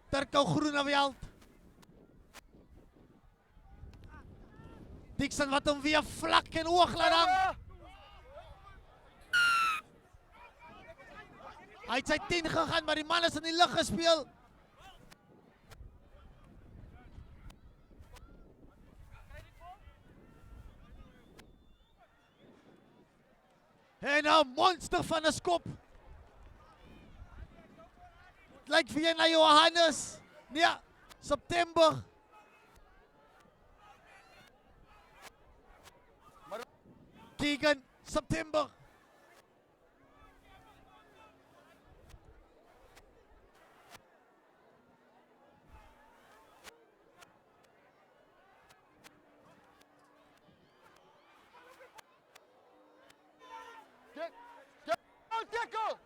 Turco Groenewald. Dixon wat hom weer vlak en hoog laat hang. Hy het sy 10 gegaan, maar die man is in die lug gespeel. En 'n monster van 'n skop. Lyk vir jy na Johannes. Nee, September. Keegan, September. Tackle!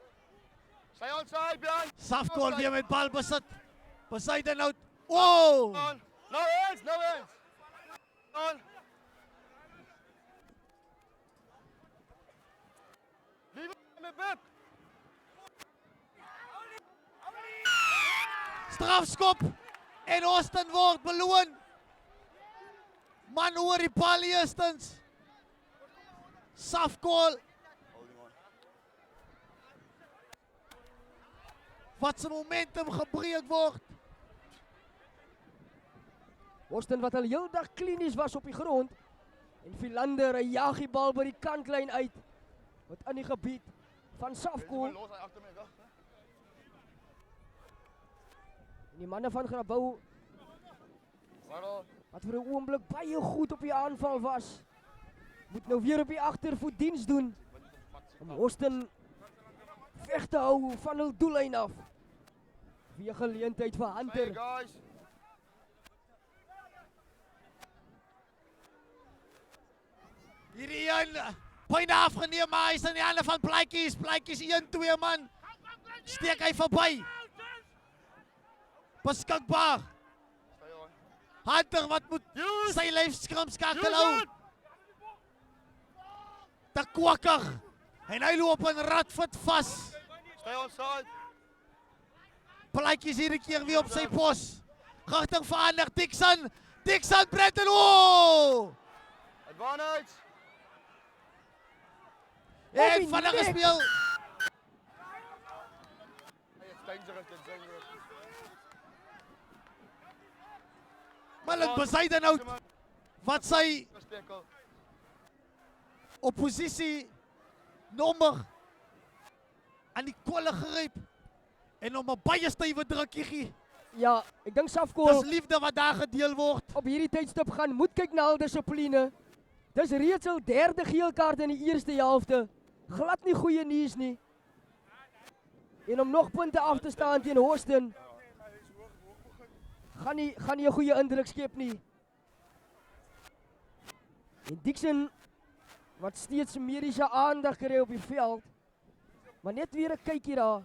Stay onside, behind. Safkol weer met balbesit. Bezuidenhout. Wow! On. No hands, no hands. On. Leave it met Bip. Strafskop. En Austin word beloon. Man oor die bal eerstens. Safkol. Wat zijn momentum gebreek wordt. Austin wat al heel dag klinies was op die grond. En Philander, hy jaag die bal by die kantlyn uit. Wat in die gebied van Safkol. Los, hy agter my, weg. En die manne van Grabouw, wat vir 'n oomblik baie goed op die aanval was, moet nou weer op die agtervoet diens doen. Om Austin weg te hou van hul doellyn af. Weer geleentheid vir Hunter. Hey guys. Hierdie een byna afgeneem, maar hy is in die hande van Plaatjies. Plaatjies 1-2 man. Steek hy verby. Beskikbaar. Stay on. Hunter wat moet sy lyfskram skakel hou. Te kwakker. En hy loop in radvoet vas. Stay onside. Plaatjies hierdie keer weer op sy pos. Rigting verander, Dixon. Dixon Brenton. Oh! Advantage. En vinnig gespeel. It's dangerous, it's dangerous. Malik Bezuidenhout wat sy Tackle. oppositie nommer aan die kolle geryp en om 'n baie stywe drukkie gee. Ja, ek dink Dis Safkol liefde wat daar gedeel word. op hierdie tydstip gaan moet kyk na hul dissipline. Dis reeds hul derde geel kaart in die eerste helfte. Glad nie goeie nuus nie. En om nog punte af te staan teen Austin, gaan nie 'n goeie indruk skep nie. En Dixon wat steeds mediese aandag kry op die veld. Maar net weer 'n kykie daar.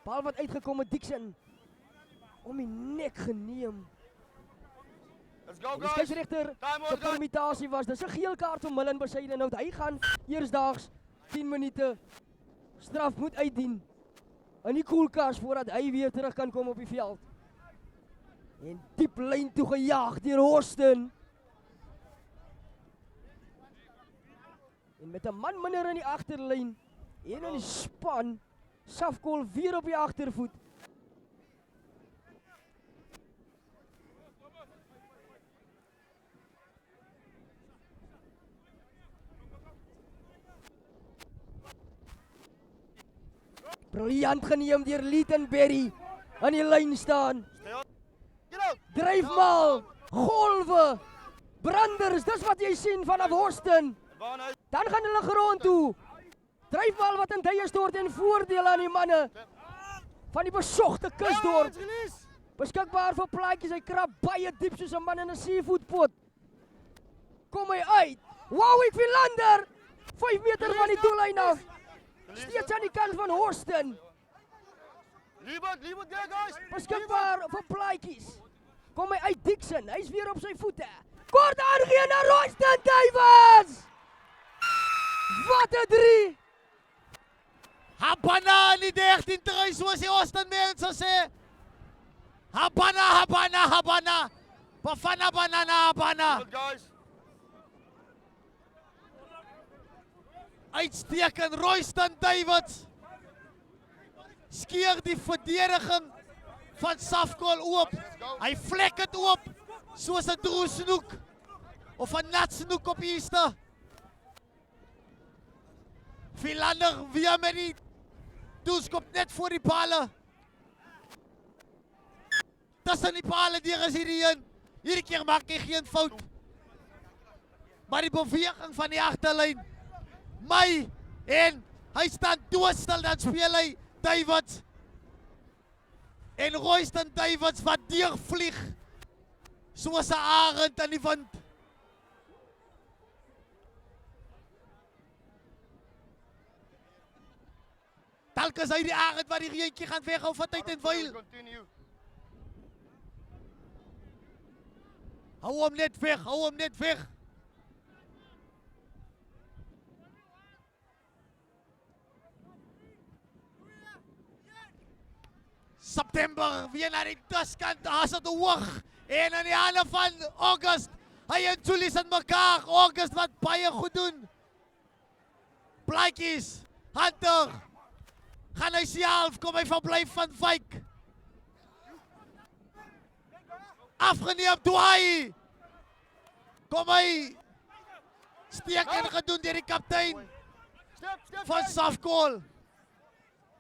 Bal wat uitgekom het Dixon. Om die nek geneem. Let's go Die guys. skeieregter Time se out guys. permutasie was, dis 'n geel kaart vir Millen Bezuidenhout. Hy gaan eersdaags 10 minute straf moet uitdien in die koelkas voordat hy weer terug kan kom op die veld. En diep lyn toe gejaag deur Austin. En met 'n man minder in die agterlyn en in die span, Safkol weer op die agtervoet. Briljant geneem deur Lietenberry. Aan die lyn staan. Get out. Dryfmal, golwe, branders, dis wat jy sien vanaf Austin. Advantage. Dan gaan hulle grond toe. Dryfmal wat in tye stort en voordeel aan die manne van die besogte kusdorp. Release. Beskikbaar vir plaatjies, hy krap baie diep soos 'n man in 'n seafoodpot. Kom hy uit. Wow, ek Philander. 5 meter van die doellyn af. Steeds aan die kant van Austin. Leave it there guys. Beskikbaar vir plaatjies. Kom hy uit Dixon, hy's weer op sy voete. Kort aangee na Royston Davids. Wat 'n 3. Habana in die 13 terug soos die Austin mense sê. Habana. Bafana banana Habana. Good guys. Uitstekend Royston Davids. Skeer die verdediging van Safkol oop. Hy vlek dit oop soos 'n droesnoek of 'n natsnoek op Easter. Philander weer met die toeskop net voor die pale. Tussen die pale deur is hierdie een. Hierdie keer maak hy geen fout. Maar die beweging van die agterlyn, en hy staan doodstil, dan speel hy Davids. En Royston Davids wat deurvlieg, soos 'n arend in die wind. Telkens hy die arend wat die reentjie gaan weghou van tyd en wyl. Continue. Hou hom net weg, hou hom net weg. September, weer naar die tuskant, as het hoog. En aan die hande van August. Hy en Julius in mekaar. August wat baie goed doen. Blaakies, Hunter. Gaan hy self, kom hy verblyf van Wyk. Afgeneem, Douai. Kom hy. Steek en gedoen deur die kaptein van Safkol.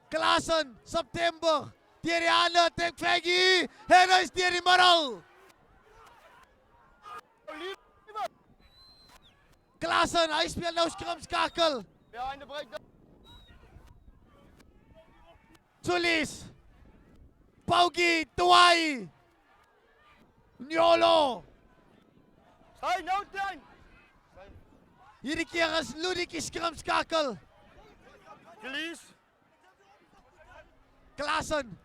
Klaasen, September. Deur die hande, Tek Veggie. En hy is deur die middel. Klaasen, hy speel nou skrimskakel. Behind the break. Julius. Paugie, Douai. Nyolo. Hey, no time. Hierdie keer is Ludiekie skrimskakel. Please. Klaasen.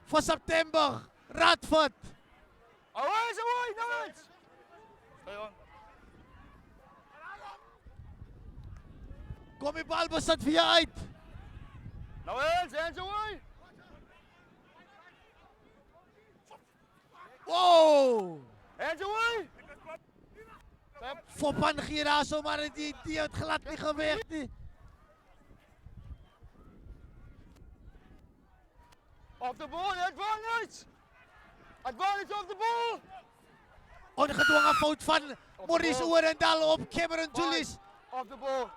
Voor September. Radford. Away, no it's. Stay on. Kom die bal besit vir jou uit. No hands away. Wow. Hands away. Foppan gee daar so, maar die het glad nie gewerk nie. Off the ball, advantage! Advantage off the ball! Ongedwongen fout van Maurice Oorendal op Cameron Julius. Off the ball.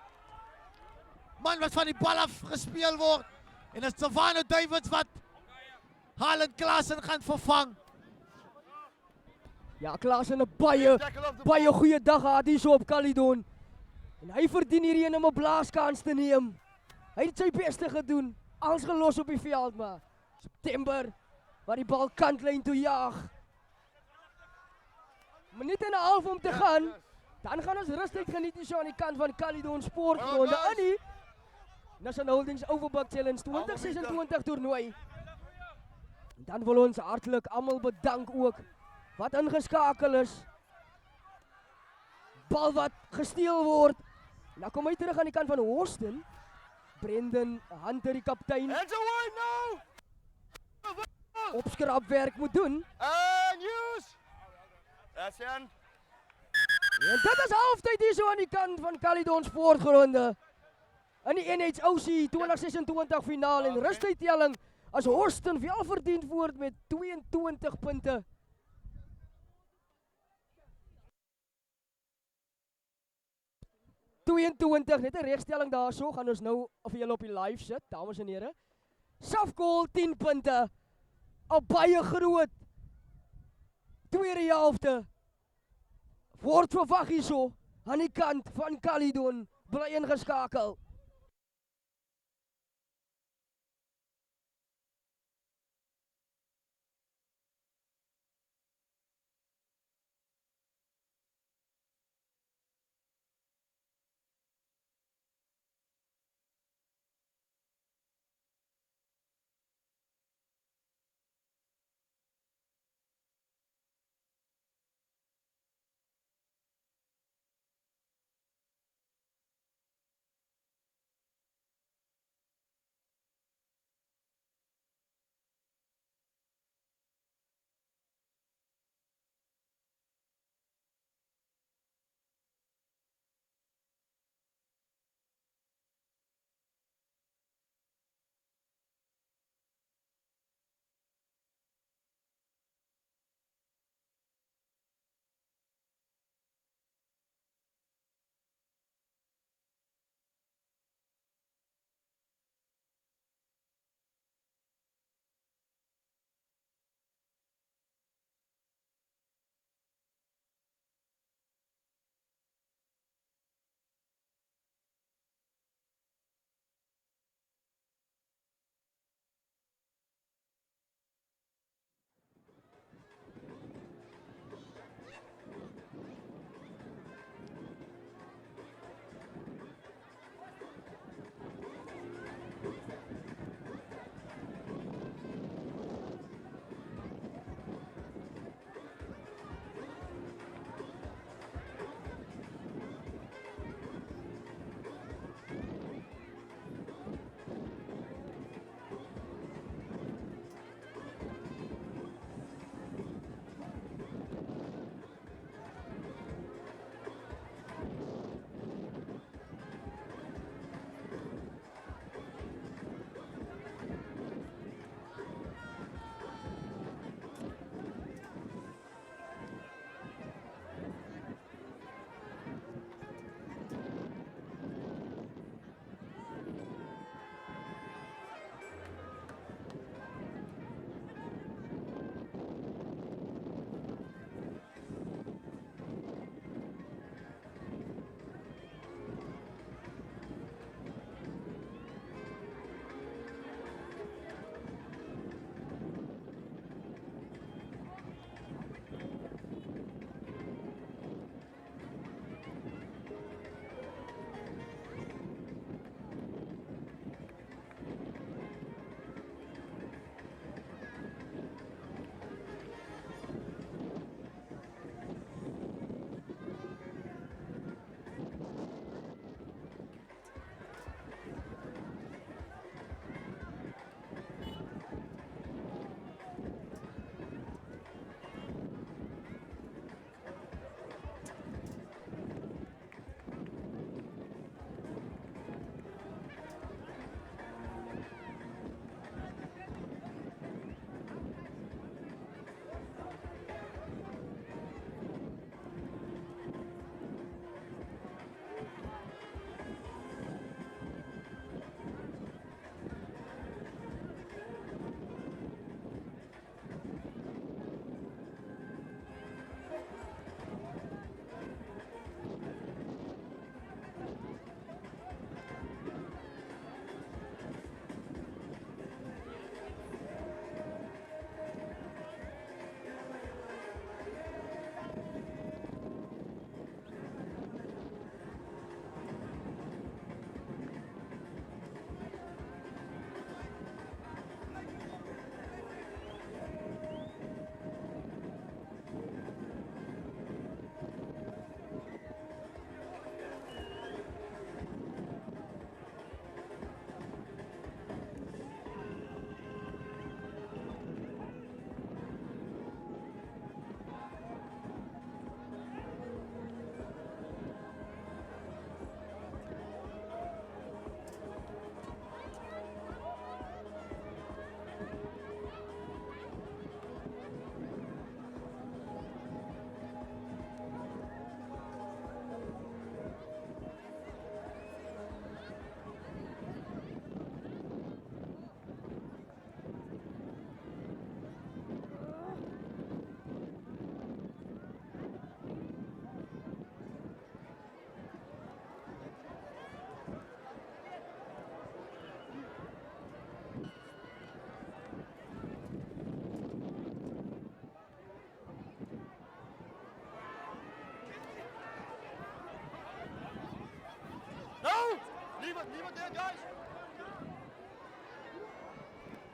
Man wat van die bal af gespeel word. En dit is Savannah Davids wat Haaland Klaasen gaan vervang. Ja, Klaasen 'n baie goeie dag gehad hier so op Caledon. En hy verdien hierdie een om 'n blaaskans te neem. Hy het sy beste gedoen. Alles gelos op die veld, maar September waar die bal kantlyn toe jaag. Minuut en 'n half om te gaan. Dan gaan ons rustyd geniet hier so aan die kant van Caledon Sportgronde. Annie. National Holdings Overbuck Challenge 2026 toernooi. En dan wil ons hartlik almal bedank ook wat ingeskakel is. Bal wat gesteel word. Nou kom hy terug aan die kant van Houston. Brendan Hunter die kaptein. Hands away now! Opskrapwerk moet doen. And use! That's in. En dit is halftyd hier so aan die kant van Caledon Sportgronde. In die NHOC 2026 finaal en rustydtelling as Houston welverdiend word met 22 punte. 22, net 'n regstelling daarso, gaan ons nou vir julle op die live sit, dames en here. Safkol 10 punte. 'n Baie groot tweede helfte. Word verwag hierso aan die kant van Caledon, bly ingeskakel.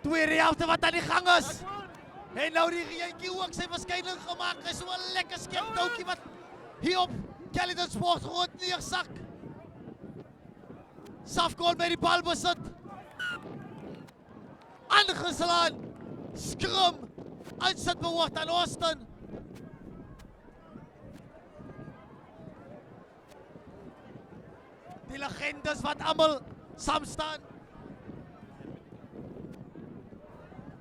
Tweede helfte wat aan die gang is. En nou die geentjie ook sy verskyning gemaak. Is so 'n lekker skeptoutjie wat hier op Caledon Sportgrond neersak. Safgoal by die bal besit. Aangeslaan. Skrum. Uitsit behoort aan Austin. Die legendes wat almal saam staan.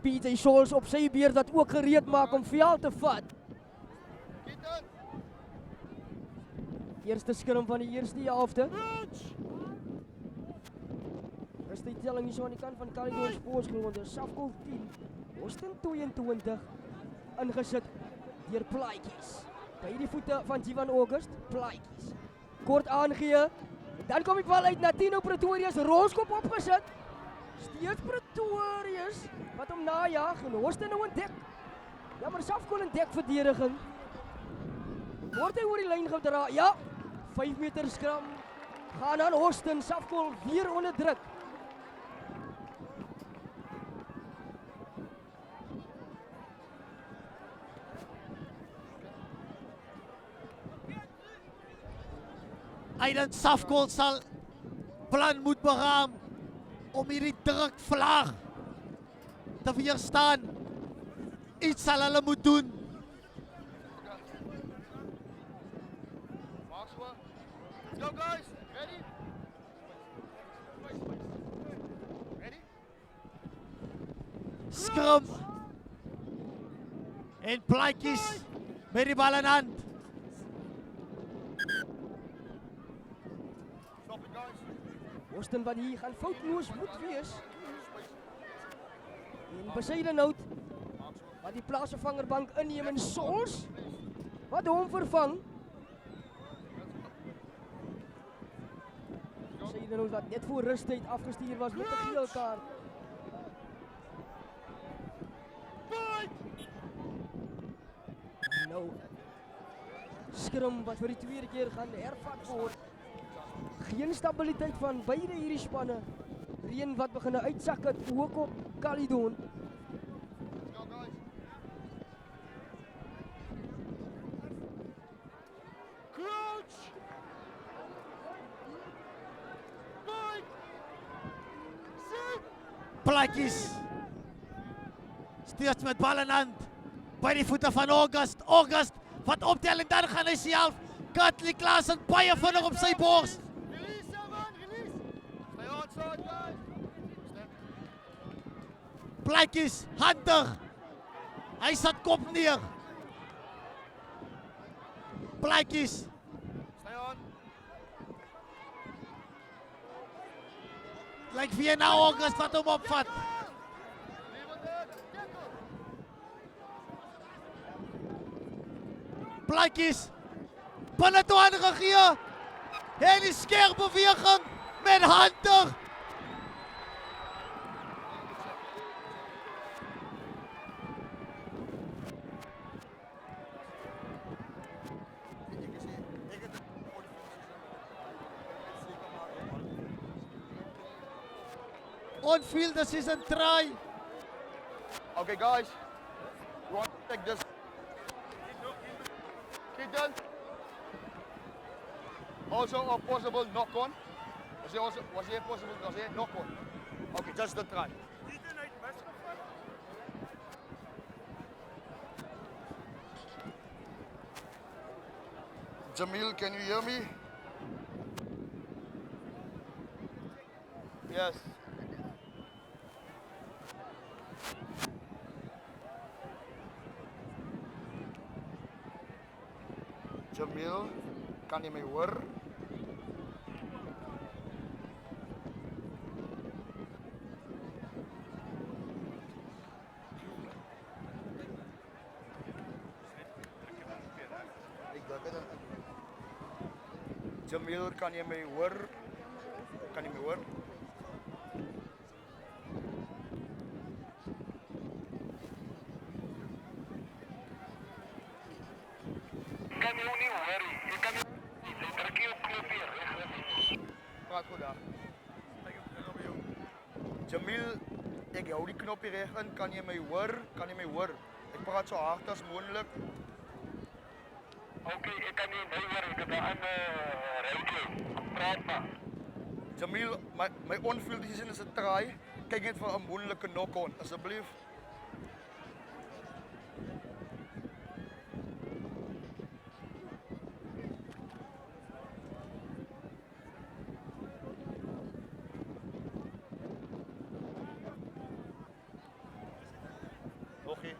PJ Scholes op sy beurt wat ook gereed maak om veld te vat. Eerste skrum van die eerste helfte. Is die telling hier so aan die kant van Caledon Sportgrond. Safgoal 10, Austin 22 ingesit deur Plaatjies. By die voete van Jivan August, Plaatjies. Kort aangee. Dan kom die bal uit na Tino Pretorius, rolskop opgesit. Steeds Pretorius wat hom najaag en Austin nou ontdek. Ja, maar Safgoal in dekverdediging. Word hy oor die lyn gedra? Ja, 5 meter skram. Gaan aan Austin, Safgoal weer onder druk. Aiden Safgoal sal plan moet beraam om hierdie drukvlaag te weerstaan. Iets sal hulle moet doen. Let's go, guys. Ready? Ready? Skrum. En Plaatjies met die bal in hand. Stop it, guys. Austin wat hier gaan foutloos moet wees. En Bezuidenhout wat die plaasvervangerbank inneem en Scholes wat hom vervang. Bezuidenhout wat net voor rustyd afgestuur was met 'n geel kaart. Nou, skrum wat vir die tweede keer gaan hervat word. Geen stabiliteit van beide hierdie spanne. Reën wat begin uitsak het ook op Caledon. Let's go, guys. Crouch! Fight! Sit! Plaatjies. Steeds met bal in hand. By die voete van August. August wat optel en dan gaan hy self. Katley Klaasen baie vinnig op sy bors. Release, Seven! Release! Stay outside, guys! Step. Plaatjies, handig. Hy sit kop neer. Plaatjies. Stay on. Lyk vir nou August wat hom opvat. Leave it there. Tackle. Plaatjies. Binne toe aangegee. En die skerp beweging met handig. On field decision try. Okay, guys. You want to take this? Keaton. Also a possible knock-on. Was he a possible knock-on? Okay, just the try. Jamil, can you hear me? Yes. Jamil, kan jy my hoor? Jamil, kan jy my hoor? Kan jy my hoor? Praat goed daar. Jamil, ek hou die knoppie reg in, kan jy my hoor? Kan jy my hoor? Ek praat so hard as moontlik. Okay, ek kan nie hoor, ek het 'n ander radio. Praat maar. Jamil, my on-field decision is 'n try. Kyk net vir 'n moontlike knock-on, asseblief. Okay.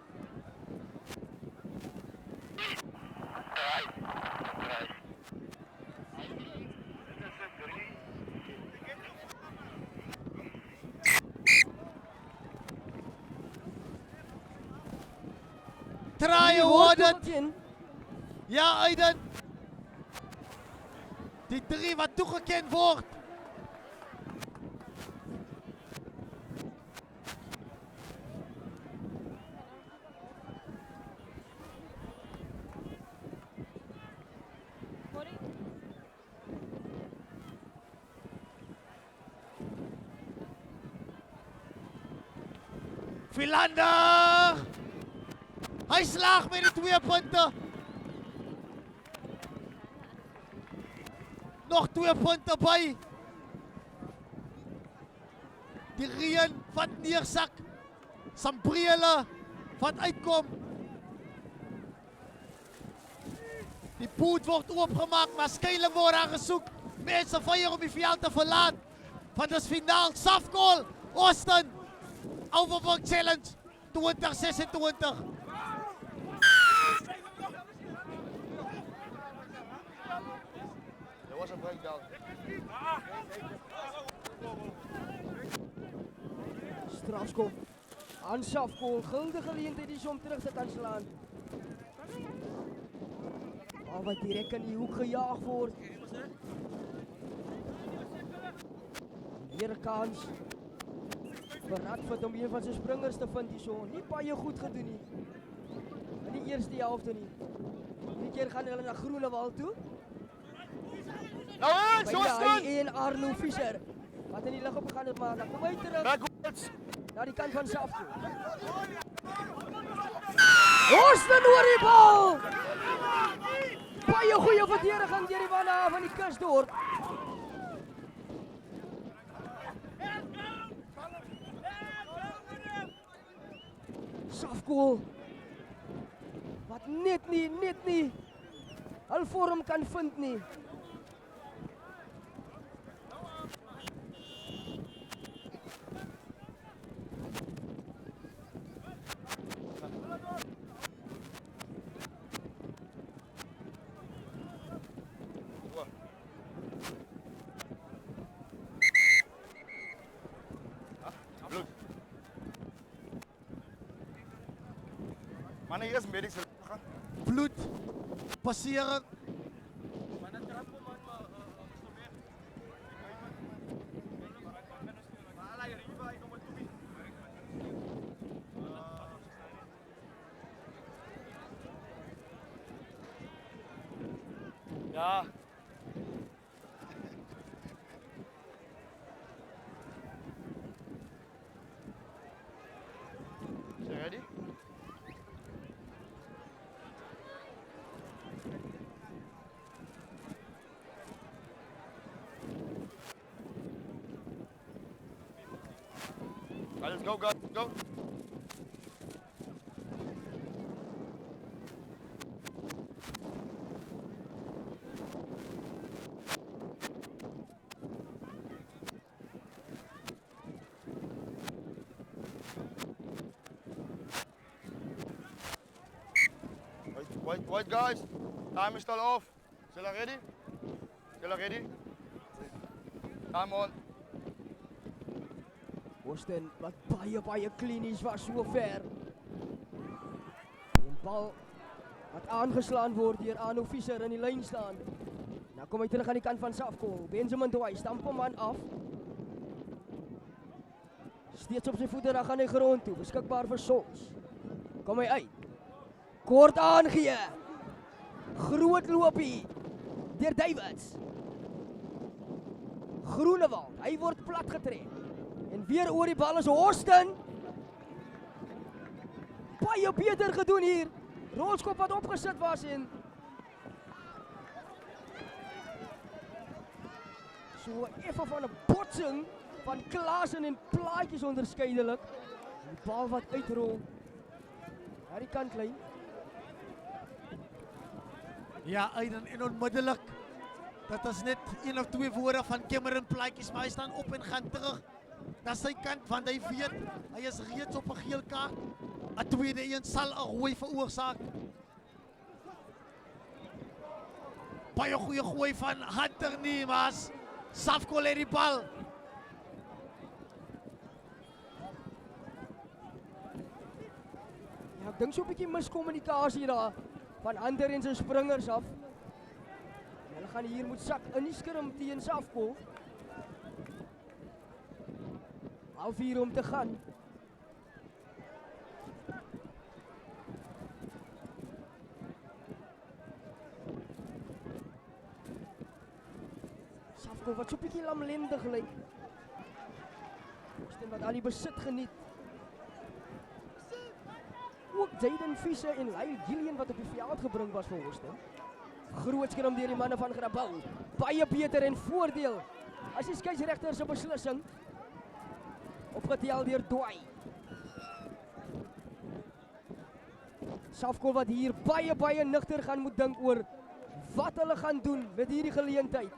Try awarded. Ja, Aiden. Die 3 wat toegekend word. Philander! Hy slaag met die 2 punte. Nog 2 punte by. Die reën wat neersak. Sambrele wat uitkom. Die poort word oopgemaak, maar skuiling word aangesoek. Mense veilig om die veld te verlaat. Want dit is finaal. Safkol, Austin. Overwork Challenge 2026. There was a breakdown. Strafskop. Aan Safkol, guldige geleentheid is om terug te kan slaan. Al wat direk in die hoek gejaag word. Weer 'n kans. Radford om een van sy springers te vind hierso. Nie baie goed gedoen nie. In die eerste helfte nie. Die keer gaan hulle na Groenewald toe. Nou eens, Austin! Hy en Arno Fischer. Wat in die lig op gegaan het, maar dan kom hy terug. Backwards! Na die kant van Safko. Austin oor die bal! Baie goeie verdediging deur die manne van die Kusdorp. Safko. Wat net nie hul vorm kan vind nie. Manne, hier is medics gaan. Bloed, passeren. Ja. Is you ready? Let's go, guys. Go. Wait, guys. Time is still off. Still ready? Still ready? Time on. Austin wat baie klinies was so ver. Die bal wat aangeslaan word deur Arno Fischer in die lyn staan. Nou kom hy terug aan die kant van Safko. Benjamin Dwyer stamp hom aan af. Steeds op sy voete, dan gaan hy grond toe. Beskikbaar vir Sols. Kom hy uit. Kort aangee. Groot loopie deur Davids. Groenewald, hy word plat getrek. En Weer oor die bal is Horsten. Baie beter gedoen hier. Rolskop wat opgesit was en so effe van 'n botsing van Klaasen en Plaatjes onderskeidelik. Die bal wat uitrol. Aan die kantlyn. Ja, en onmiddellik. Dat is net 1 of 2 woorde van Cameron Plaatjes, maar hy staan op en gaan terug na sy kant, want hy weet, hy is reeds op 'n geel kaart. 'n tweede een sal 'n rooi veroorsaak. Baie goeie gooi van Hunter Niemas. Safkol het die bal. Ja, ek dink so 'n bietjie miskommunikasie daar van Hunter en sy springers af. Hulle gaan hier moet sak in die skrim teen Safkol. Half uur om te gaan. Safkol wat so 'n bietjie lamlendig lyk. Stem wat al die besit geniet. Ook Jaden Fischer en Lyle Gillian wat op die veld gebring was vir Horsten. Groot skram deur die manne van Grabouw. Baie beter en voordeel. As die skeieregter se beslissing opgetel deur Dwai. Safkol wat hier baie nigter gaan moet dink oor wat hulle gaan doen met hierdie geleentheid.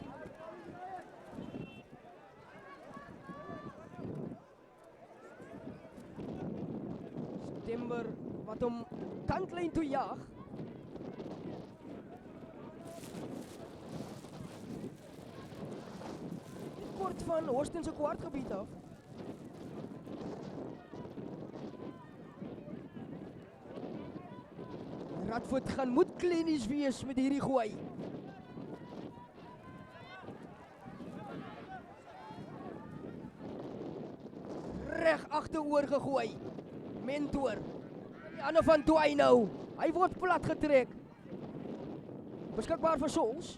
September wat hom kantlyn toe jaag. Kort van Horsten se kwartgebied af. Radford gaan moet klinies wees met hierdie gooi. Reg agteroor gegooi. Mentor. Die ander van Dwai nou. Hy word plat getrek. Beskikbaar vir Sols.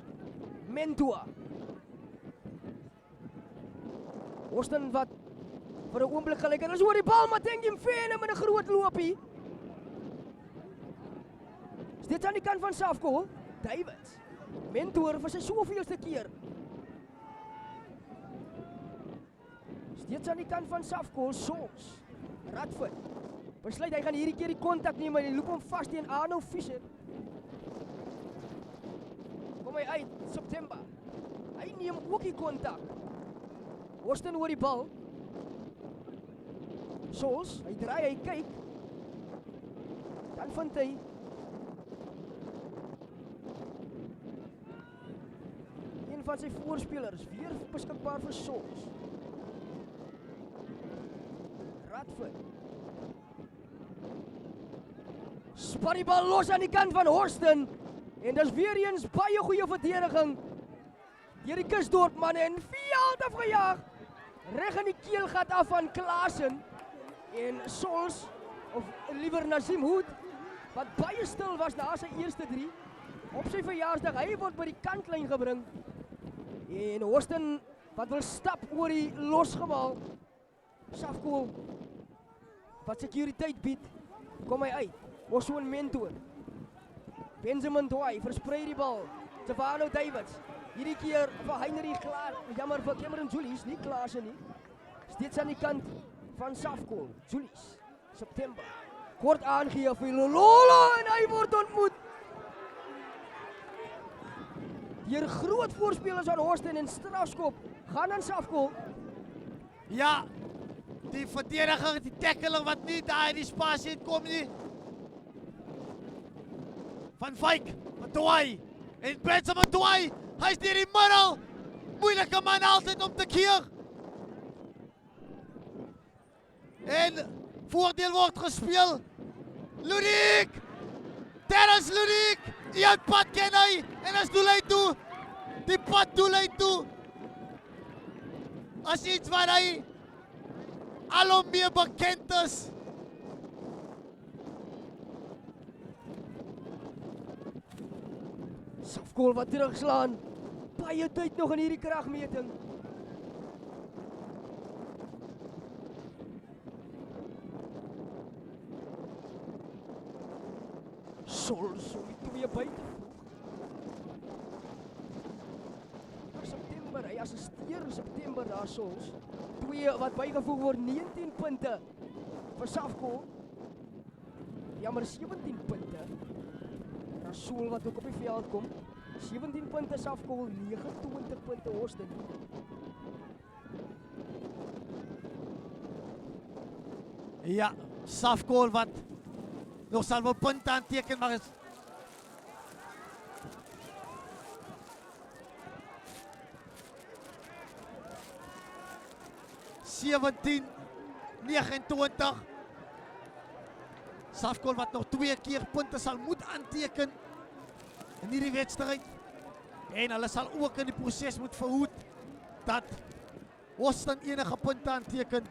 Mentor. Horsten wat vir 'n oomblik gelyk het. Is oor die bal, maar dink hom Vene met 'n groot loopie. Is dit aan die kant van Safkol? Davids. Mentor vir sy soveelste keer. Is dit aan die kant van Safkol? Sols. Radford. Besluit hy gaan hierdie keer die kontak neem en hy loop hom vas teen Arno Fischer. Kom hy uit, September. Hy neem ook die kontak. Horsten oor die bal. Sols, hy draai, hy kyk. Dan vind hy een van sy voorspelers, weer beskikbaar vir Sols. Radford. Spat die bal los aan die kant van Horsten. En dis weer eens baie goeie verdediging. Deur die Kusdorp manne en veld afgejaag. Reg in die keelgat af van Klaasen. En Sols, of liewer Nazim Hoed, wat baie stil was na sy eerste 3. Op sy verjaarsdag, hy word by die kantlyn gebring. En Horsten wat wil stap oor die losgemaal. Safkol wat sekuriteit bied. Kom hy uit. Oswin Mentor. Benjamin Dwai versprei die bal. Tavano Davids. Hierdie keer vir Heinrich Klaar. Jammer vir Cameron Julius, nie Klaasen nie. Steeds aan die kant van Safkol. Julius. September. Kort aangee vir Lolo en hy word ontmoet. Hier groot voorspelers aan Horsten en strafskop. Gaan aan Safkol. Ja, die verdediger, die tackler wat nie daar in die spasie kom nie. Van Wyk, Dwai. En Benjamin Dwai, hy's deur die middel. Moeilike man altyd om te keer. En voordeel word gespeel. Ludik! Terrence Ludik! Die pad ken hy en as doel hy toe. Die pad doel hy toe. As iets waar hy alom meer bekend is. Safkol wat terugslaan. Baie tyd nog in hierdie kragmeting. Sols om die 2 by te voeg. September, hy assisteer September daar Sols. 2 wat bygevoeg word, 19 punte vir Safco. Jammer, 17 punte. Rasool wat ook op die veld kom. 17 punte Safco, 29 punte Austin. Ja, Safco wat nog sal wel punte aanteken, maar is 17-29. Safco wat nog 2 keer punte sal moet aanteken in hierdie wedstryd. En hulle sal ook in die proses moet verhoed dat Austin enige punte aanteken.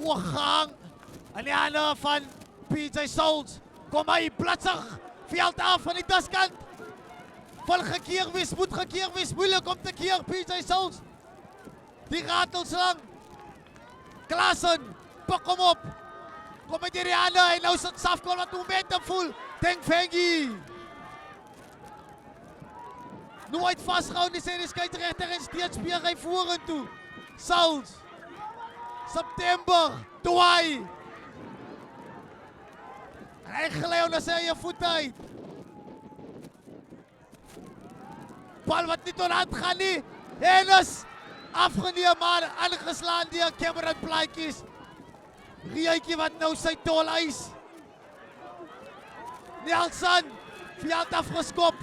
Oorgang aan die hande van PJ Sols. Kom hy platsig veld af van die daskant. Vol gekeer wees, moet gekeer wees, moeilik om te keer PJ Sols. Die ratelslang. Klaassen, pak hom op. Kom met die hande en nou sit Safco wat momentum voel. Deng Vengi. Nooit vastgehouden die serie skeidsregter en steeds speeg hy vorentoe. Sols. September, Douai. En hy gelei onder sy eie voet uit. Bal wat nie tot hand gaan nie. En is afgeneem maar aangeslaan deur Cameron Plaatjies. Rieitjie wat nou sy tol eis. Nelson, veld afgeskop.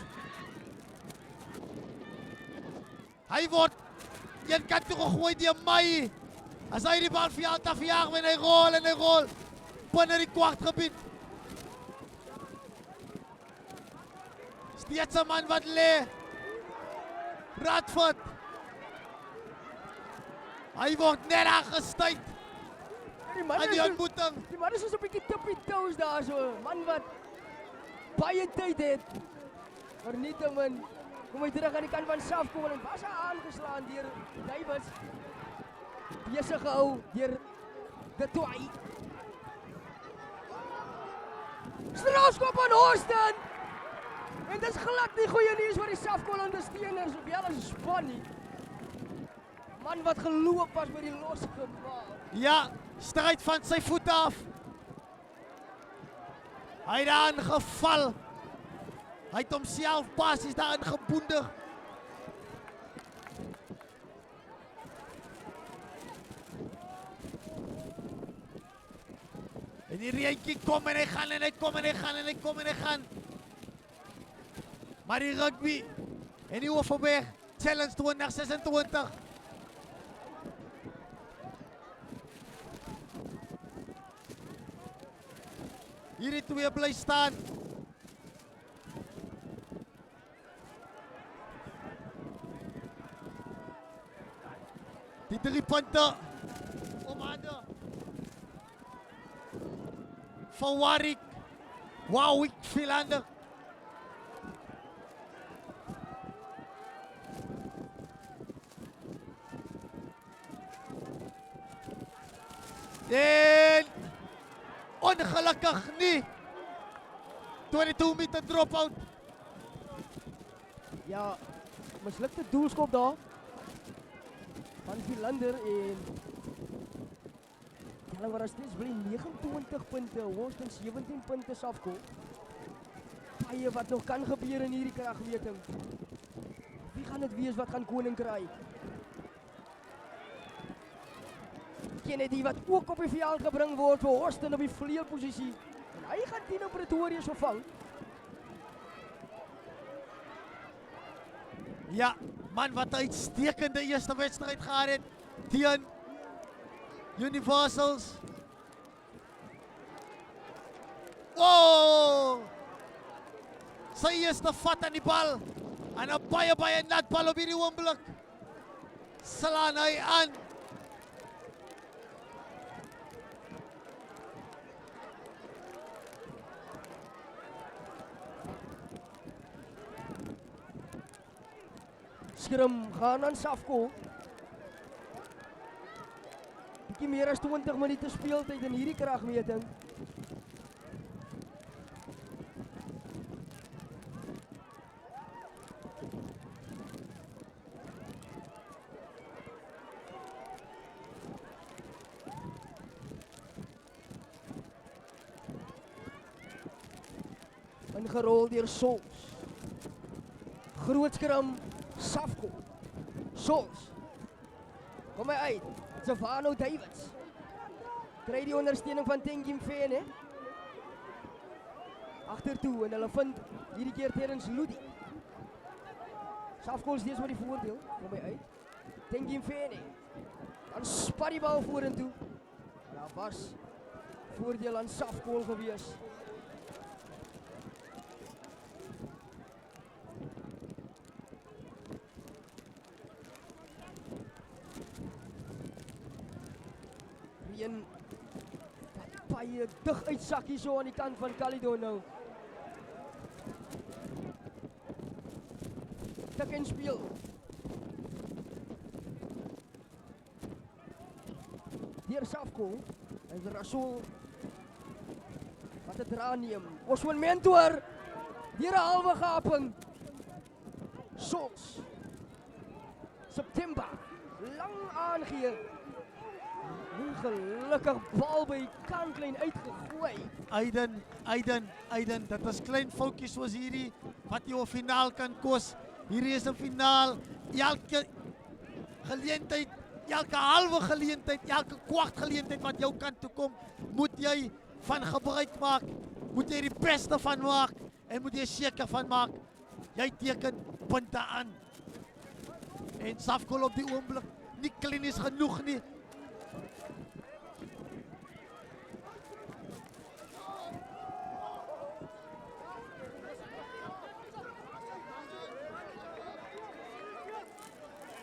Hy word een kant toe gegooi deur my. As hy die bal veld afjaag en hy rol. Binne die kwartgebied. Steeds 'n man wat lê. Radford. Hy word net aangestuit. Die man aan die ontmoeting. Die man is soos 'n bietjie tippie toes daar so. Man wat baie tyd het. Maar nietemin kom hy terug aan die kant van Safco en was hy aangeslaan deur Davids. Besig gehou deur De Toy. Strafskop aan Austin. En dis glad nie goeie nuus vir die Safco ondersteuners of wel as span nie. Man wat geloop was by die losgemaak. Ja, stryd van sy voete af. Hy het daarin geval. Hy het homself basies daarin geboendig. En die reentjie kom en hy gaan en hy kom en hy gaan en hy kom en hy gaan. Maar die rugby en die Overberg Challenge 2026. Hierdie twee bly staan. Die 3 punte omhande van Warwick. Warwick Philander. En ongelukkig nie. 22 meter drop-out. Ja, mislukte doelskop daar van Philander en hulle was steeds bly 29 punte, Austin 17 punte Safco. Baie wat nog kan gebeur in hierdie kragmeting. Wie gaan dit wees wat gaan koning kry? Kennedy wat ook op die veld gebring word vir Austin op die vleuelposisie. En hy gaan Tino Pretorius vervang. Ja, man wat 'n uitstekende eerste wedstryd gehad het teen Universals. Wow! Sy eerste vat aan die bal. En 'n baie nat bal op hierdie oomblik. Slaan hy aan. Skrim gaan aan Safco. Bietjie meer as 20 minute speeltyd in hierdie kragmeting. Ingerol deur Sols. Groot skram, Safko. Sols. Kom hy uit. Savano Davids. Kry die ondersteuning van Tengim Fene. Agtertoe en hulle vind hierdie keer Terrence Ludi. Safko is steeds met die voordeel. Kom hy uit. Tengim Fene. Dan spat die bal vorentoe. Daar was voordeel aan Safko gewees. Rien wat baie dig uit sakkie so aan die kant van Caledon nou. Tik en speel. Hier Safko en Rasool wat het dra neem. Osman Mentor hier 'n halwe gaping. Sols. September lang aangee. Ongelukkig bal by die kantlyn uitgegooi. Aiden, dit is klein foutjies soos hierdie wat jou 'n finaal kan kos. Hierdie is 'n finaal. Elke geleentheid, elke halwe geleentheid, elke kwart geleentheid wat jou kant toe kom, moet jy van gebruik maak. Moet jy die beste van maak en moet jy seker van maak jy teken punte aan. En Safko op die oomblik nie klinies genoeg nie.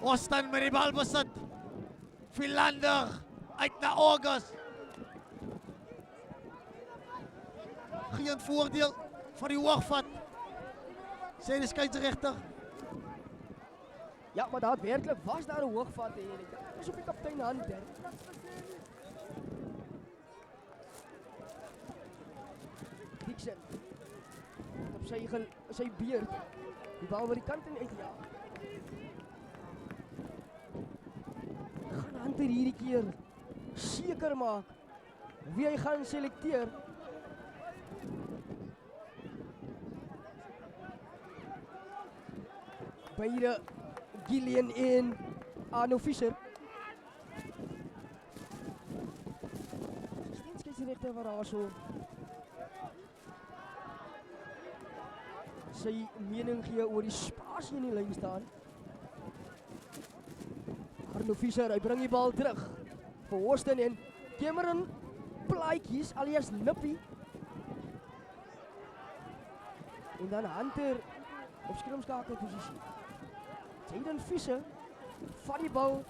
Austin met die bal besit. Philander uit na August. Geen voordeel vir die hoogvat. Sê die skeieregter. Ja, maar daadwerklik was daar 'n hoogvat hier. Dit is op die kaptein Hunter. Dixon. Op sy beurt. Die bal oor die kant en uitjaag. Gaan Hunter hierdie keer seker maak wie hy gaan selekteer. Beide Gillian en Arno Fischer. Steeds regter waar daar so sy mening gee oor die spasie in die lyn staan. Arno Fischer, hy bring die bal terug vir Austin en Cameron Plaatjies alias Nippie. En dan Hunter op skrimskakelposisie. Jaden Fischer vat die bal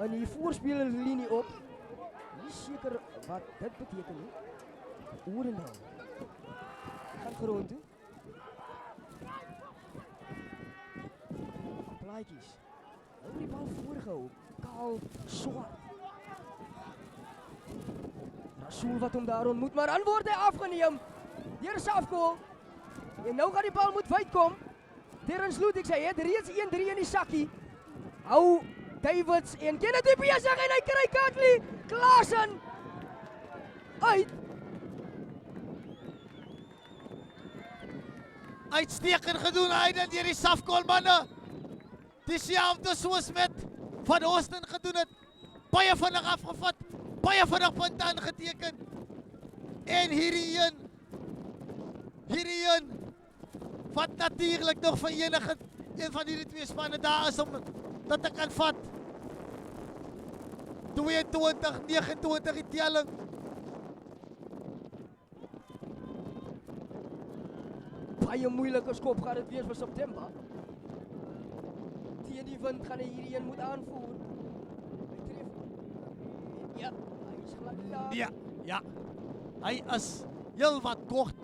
in die voorspelerlinie op. Nie seker wat dit beteken nie. Oorendal. Gaan grond toe. Plaatjies. Hou die bal voorgehou. Kaal swart. Rasool wat hom daar ontmoet, maar dan word hy afgeneem. Deur Safko. En nou gaan die bal moet wyd kom. Terrence Ludi, ek sê, hy het reeds 1-3 in die sakkie. Hou Davids en Kennedy besig en hy kry Katley Klaasen uit. Uitstekend gedoen, Aiden, deur die Safko manne. Dieselfde soos met Van Austin gedoen het. Baie vinnig afgevat, baie vinnig punte aangeteken. En hierdie een wat natuurlik nog vir enige een van hierdie twee spanne daar is om dit te kan vat. 22-29 die telling. Baie moeilike skop gaan dit wees vir September. Teen die wind gaan hy hierdie een moet aanvoer. Hy tref. Ja, hy is glad nie daar. Ja. Hy is heel wat kort.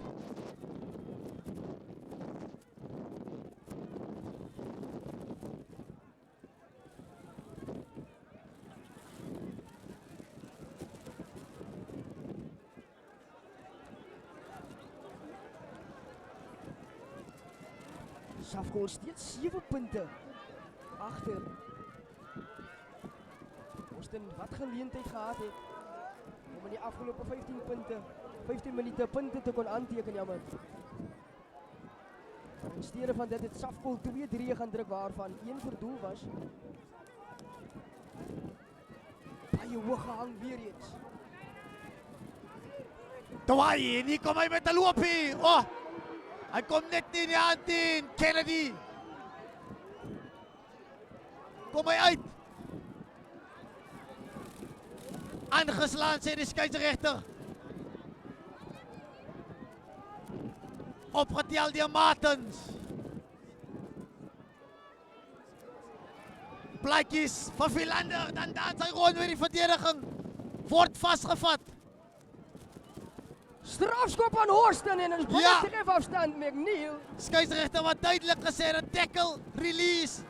Safko steeds 7 punte agter. Austin wat geleentheid gehad het om in die afgelope 15 punte 15 minute punte te kon aanteken, jammer. In steede van dit het Safkol 2-3 gaan druk waarvan 1 vir doel was. Baie hoog gehang weer eens. Tawai, en hier kom hy met 'n loopie. Oh, hy kom net nie in die hand in. Kennedy. Kom hy uit. Aangeslaan, sê die skeieregter. Opgetel deur Martens. Plaatjies van Philander, dan dans hy rond weer die verdediging. Word vasgevat. Strafskop aan Horsten en is baie Ja. tref afstand McNeil. Skeieregter wat duidelik gesê het, tackle, release.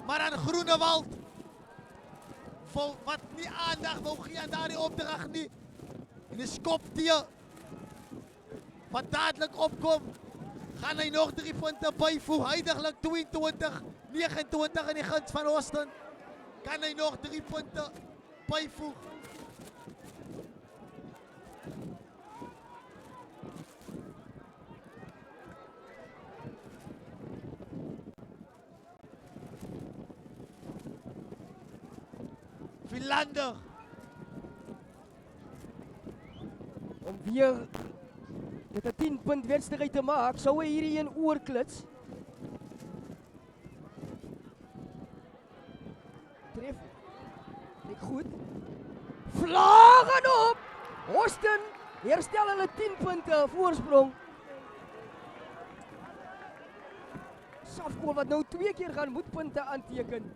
Maar aan Groenewald wat nie aandag wou gee aan daardie opdrag nie. En die skop teë wat dadelik opkom, gaan hy nog 3 punte byvoeg. Huidiglik 22-29 in die guns van Horsten. Kan hy nog 3 punte byvoeg. Philander. Om weer dit 'n 10-punt wedstryd te maak, sou hy hierdie een oorklits. Tref. Nik goed. Vlagen op! Horsten herstel hulle 10 punte voorsprong. Safkol wat nou 2 keer gaan moet punte aanteken.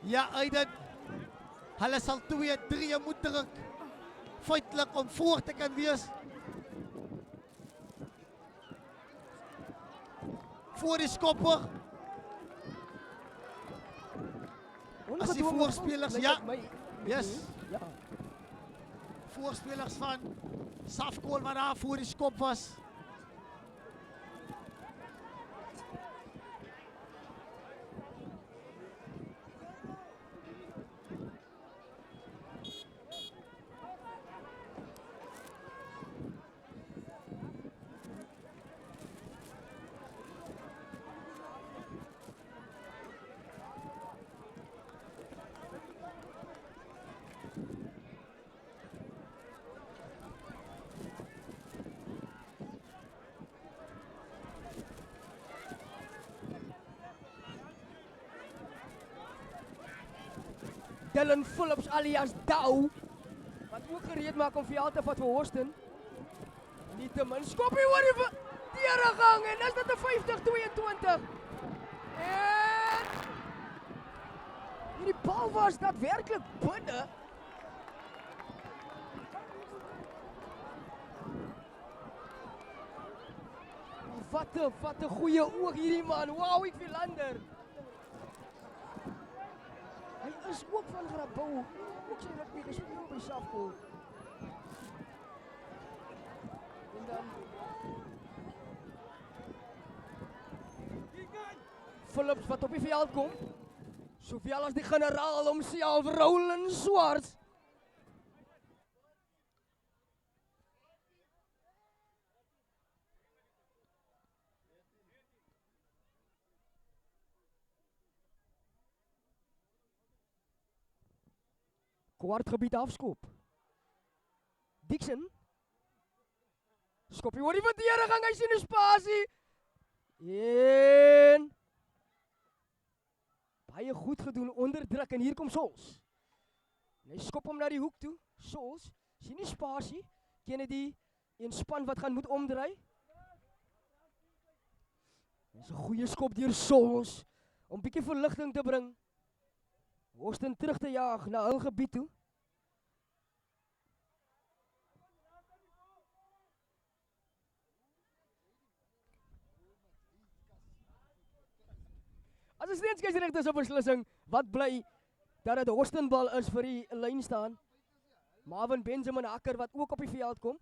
Ja, Aiden. Hulle sal 2-3 moet druk. Feitelik om voor te kan wees. Voor die skopper. As die voorspelers, ja. Yes. Ja. Voorspelers van Safkol wat daar voor die skop was. Dylan Phillips alias Dou, wat ook gereed maak om veld te vat vir Horsten. Nietemin skoppie oor die verdediging en is dit 'n 50-22. En hierdie bal was daadwerklik binne. Wat 'n goeie oog hierdie man. Wow, ek Philander. Hy is ook van Grabouw. Ook sy rugby gespeel by Safkol. En dan Phillips wat op die veld kom. Soveel as die generaal homself, Roland Swarts. Kwartgebied afskop. Dixon. Skopie oor die verdediging, hy sien 'n spasie. En baie goed gedoen onder druk en hier kom Sols. En hy skop hom na die hoek toe. Sols sien die spasie. Kennedy en span wat gaan moet omdraai. Dis 'n goeie skop deur Sols om bietjie verligting te bring. Horsten terug te jaag na hul gebied toe. As is steeds skeieregters op beslissing, wat bly dat dit Horsten bal is vir die lyn staan. Marvin Benjamin Hakker wat ook op die veld kom.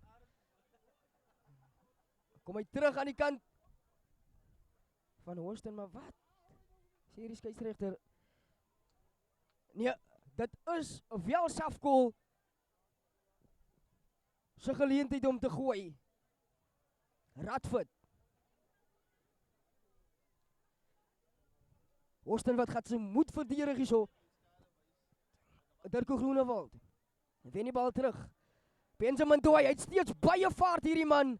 Kom hy terug aan die kant van Horsten, maar wat? Sê die skeieregter. Nee, Dit is wel Safkol se geleentheid om te gooi. Radford. Austin wat gaat sy moed verdedig hierso. Dirko Groenewald. Wen die bal terug. Benjamin Toy, hy het steeds baie vaart hierdie man.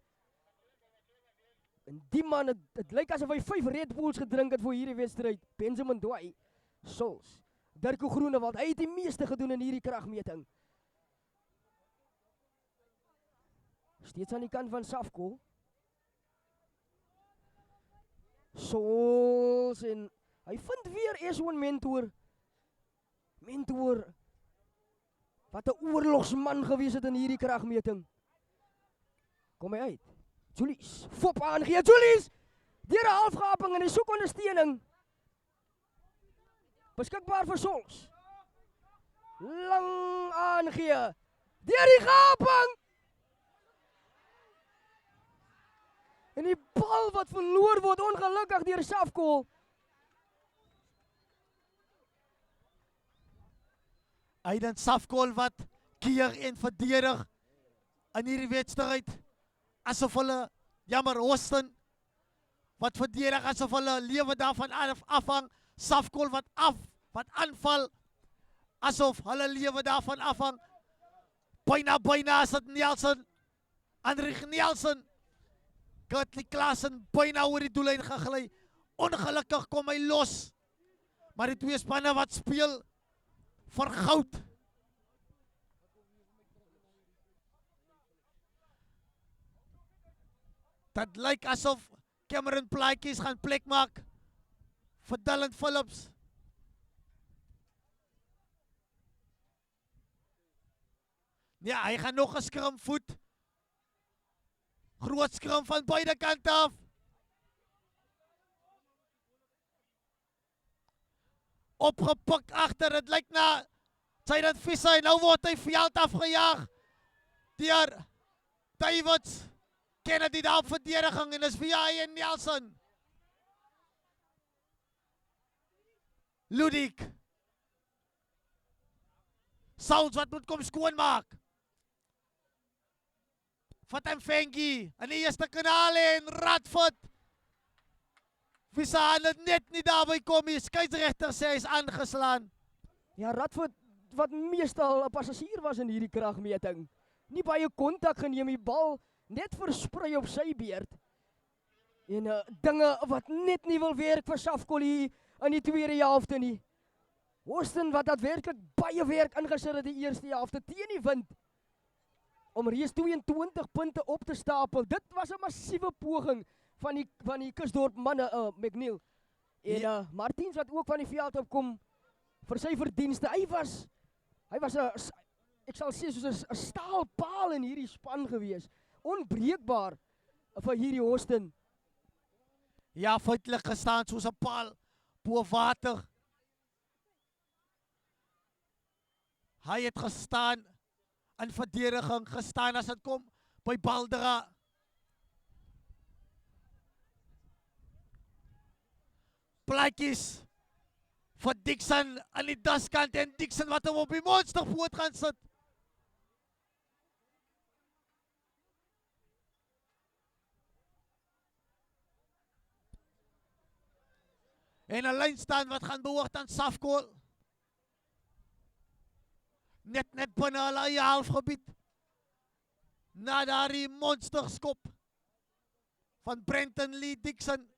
En die man, het lyk asof hy 5 Red Bulls gedrink het vir hierdie wedstryd. Benjamin Toy, Sols. Dirko Groenewald, hy het die meeste gedoen in hierdie kragmeting. Steeds aan die kant van Safkol. Sols en hy vind weer S1 mentor. Wat 'n oorlogsman gewees het in hierdie kragmeting. Kom hy uit. Julius, fop aangee. Julius! Deur 'n halfgaping en hy soek ondersteuning. Beskikbaar vir Sols. Lang aangee. Deur die gaping! En die bal wat verloor word ongelukkig deur Safkol. Aiden Safkol wat keer en verdedig in hierdie wedstryd. Asof hulle, jammer Austin, wat verdedig asof hulle lewe daarvan afhang. Safkol wat aanval, asof hulle lewe daarvan afhang. Byna is dit Nelson, Andrie Nelson, Kurtley Klaasen, byna oor die doellyn gegly. Ongelukkig kom hy los. Maar die twee spanne wat speel, vir goud. Dit lyk asof Cameron Plaatjies gaan plek maak vir Dylan Phillips. Ja, hy gaan nog 'n skrum voet. Groot skrum van beide kante af. Opgepakt agter, het lyk na Zayden Visser en nou word hy veld afgejaag deur Davids. Kennedy daar op verdediging en is via en Nelson. Ludik. Sounds wat moet kom skoonmaak. Vat hem Fengi in die eerste kanaal en Radford. Visa aan het net nie daarby kom, die skeieregter sê hy is aangeslaan. Ja, Radford wat meestal 'n passasier was in hierdie kragmeting. Nie baie kontak geneem, die bal net versprei op sy beurt. En dinge wat net nie wil werk vir Safkol hier in die tweede helfte nie. Austin wat daadwerklik baie werk ingesit het die eerste helfte teen die wind. Om reeds 22 punte op te stapel. Dit was 'n massiewe poging van die Kusdorp manne, McNeil. En Martiens wat ook van die veld opkom vir sy verdienste. Hy was ek sal sê soos 'n staalpaal in hierdie span gewees. Onbreekbaar vir hierdie Austin. Ja, feitelik gestaan soos 'n paal bo water. Hy het gestaan in verdediging, gestaan as dit kom by Baldera. Plaatjies vir Dixon aan die daskant en Dixon wat hom op die monsterpoot gaan sit. En 'n lyn staan wat gaan behoort aan Safkol. Net binne hulle eie halfgebied. Na daardie monsterskop van Brenton Lee Dixon.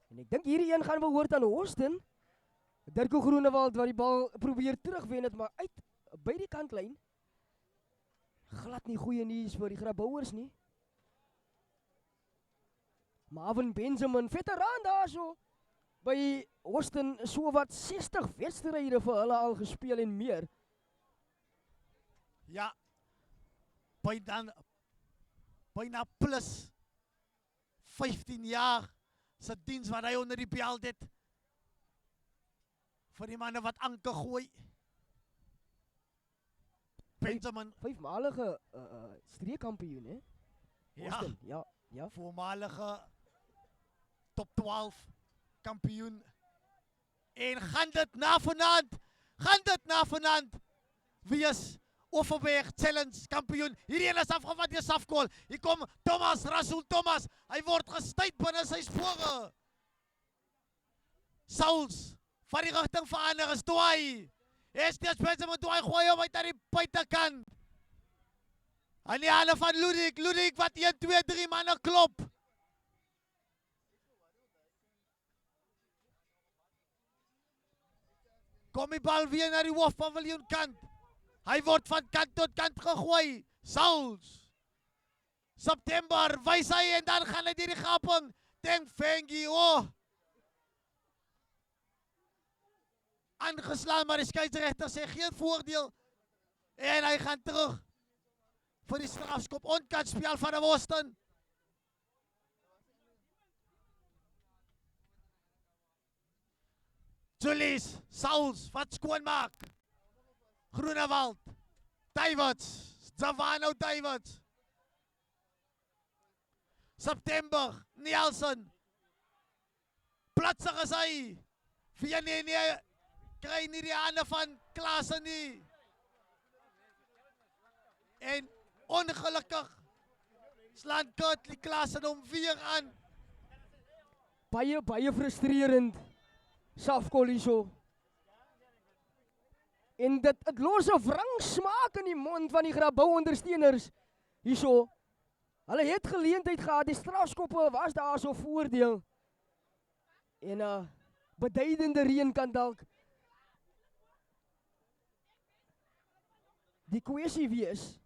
En ek dink hierdie een gaan behoort aan Austin. Dirko Groenewald wat die bal probeer terugwen het, maar uit by die kantlyn. Glad nie goeie nuus vir die Grabouwers nie. Marvin Benjamin, veteraan daarso. By Austin so wat 60 wedstryde vir hulle al gespeel en meer. Ja, byna plus 15 jaar se diens wat hy onder die belt het. Vir die manne wat anker gooi. Benjamin, 5-malige streekkampioen, hè? ja, Austin, ja. voormalige top 12 kampioen. En gaan dit na vanavond wees Overberg Challenge kampioen. Hierdie een is afgevat deur Safkol. Hier kom Thomas, Rasul Thomas. Hy word gestuit binne sy spore. Sauls, van die rigting verander is Dwai. Is steeds Benjamin Dwai gooi hom uit aan die buitekant. Aan die hande van Ludik wat 1, 2, 3 manne klop. Kom die bal weer na die hoofpaviljoen kant. Hy word van kant tot kant gegooi. Sauls. September, wys hy en dan gaan hy deur die gaping. Teng Fengi, aangeslaan, maar die skeieregter sê geen voordeel. En hy gaan terug vir die strafskop. Onkant speel van die Wosten. Julies, Sauls, wat skoon maak. Groenewald, Davids, Zavano Davids. September, Nielsen. Platsig is hy. Nee, kry nie die hande van Klaasen nie. En ongelukkig slaan Kurtley Klaasen hom weer aan. Baie frustrerend. Safkol hierso. En dit los 'n wrang smaak in die mond van die Grabouw ondersteuners hierso. Hulle het geleentheid gehad, die strafskoppe was daar so voordeel. En beduidende reën kan dalk die kwessie wees.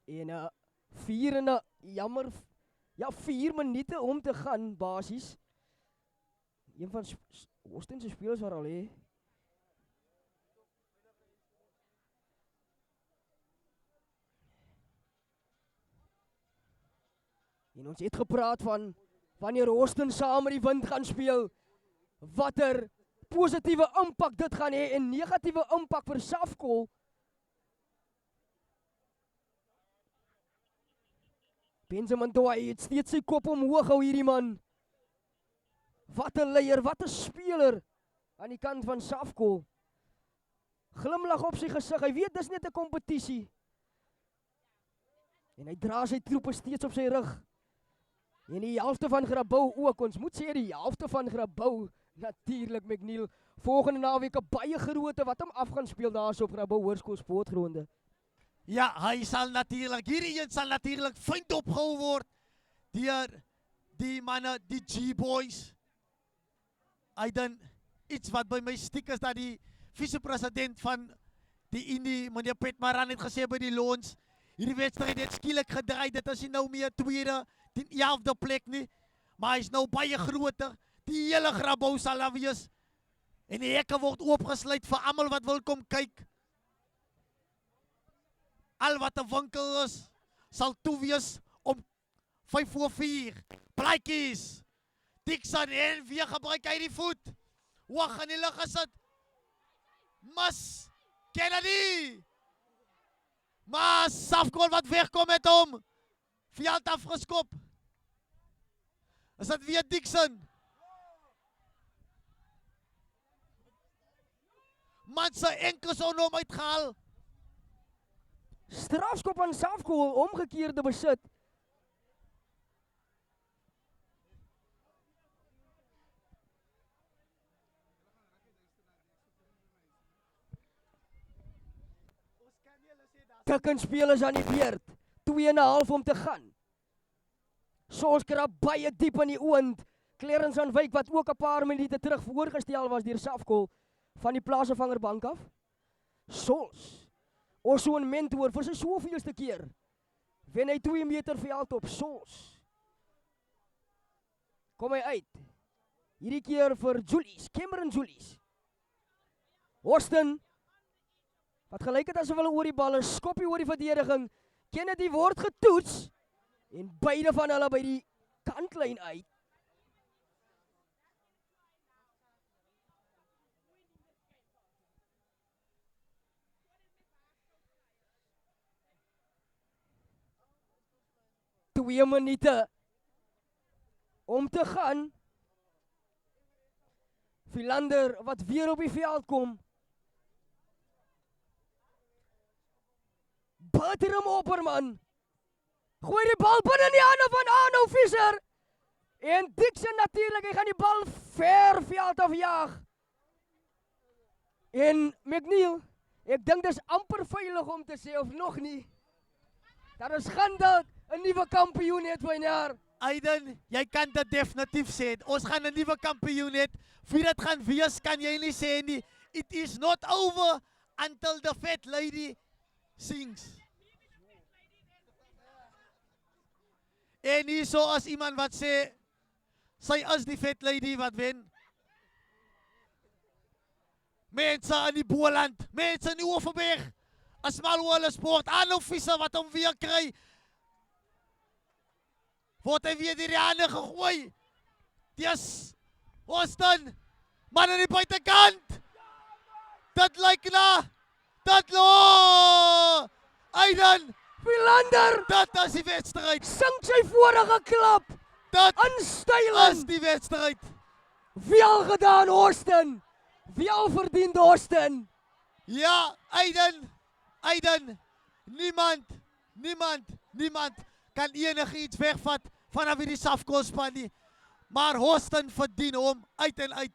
En 4 minute om te gaan basies. Een van Austin se spelers waar al hè. En ons het gepraat van wanneer Austin saam met die wind gaan speel, watter positiewe impak dit gaan hê en negatiewe impak vir Safkol. Benjamin Dwai het steeds sy kop omhoog hou hierdie man. Wat 'n leier, wat 'n speler aan die kant van Safkol. Glimlag op sy gesig, hy weet dis net 'n kompetisie. En hy dra sy troepe steeds op sy rug. En die helfte van Grabouw ook, ons moet sê die helfte van Grabouw, natuurlik McNeil, volgende naweek 'n baie groote wat hom af gaan speel daar so op Grabouw Hoërskool Sportgronde. Ja, hierdie een sal natuurlijk fyn opgehou word deur die manne, die G-boys. Iets wat by my stiek is dat die vice-president van die Unie, meneer Piet Maran, het gesê by die launch, hierdie wedstryd het skielik gedraai, dit is nie nou meer tweede, die 11de plek nie, maar hy is nou baie groter, die hele Grabouw sal daar wees, en die hekke word oopgesluit vir almal wat wil kom kyk. Al wat 'n winkel is, sal toe wees om 5:04. Plaatjies. Dixon en weer gebruik hy die voet. Hoog in die lug gesit. Mas Kennedy. Maar Safkol wat wegkom met hom. Veld afgeskop. Is dit weer Dixon? Man se enkels on hom uitgehaal. Strafskop aan Safkol, omgekeerde besit. Kikkenspelers aan die beurt, 2,5 om te gaan. Solskjaer baie diep in die oond. Clarence van Wyk wat ook 'n paar minute terug voorgestel was deur Safkol van die plaasvervangerbank af. Sols. Ons so 'n mentor vir sy soveelste keer. Wen hy 2 meter veld op Sols. Kom hy uit. Hierdie keer vir Julies, Cameron Julies. Austin wat gelyk het asof hulle oor die bal is, skoppie oor die verdediging. Kennedy word getoets en beide van hulle by die kantlyn uit. 2 minute om te gaan. Philander wat weer op die veld kom. Butter hom Opperman. Gooi die bal binne in die hande van Arno Visser. En Dixon natuurlik, hy gaan die bal ver veld afjaag. En McNeil, ek dink dis amper veilig om te sê of nog nie. Daar is gaan dalk 'n nuwe kampioen het vanjaar. Aiden, jy kan dit definitief sê. Ons gaan 'n nuwe kampioen hê. Wie dit gaan wees, kan jy nie sê nie. It is not over until the fat lady sings. En hierso as iemand wat sê, sy is die fat lady wat wen. Mense in die Boland, mense in die Overberg, Asmalwale Sport, Arno Visser wat hom weer kry. Word hy weer die hande gegooi. Dis Austin, man aan die buitekant. Dit lyk na, Aiden, Philander dit is die wedstrijd. sing sy vorige klap. Dit is Instylend. die wedstrijd. Wel gedaan, Austin. Wel verdiend, Austin. Ja, Aiden, niemand kan enigiets wegvat vanaf die Safkospan nie. Maar Austin verdien hom uit en uit.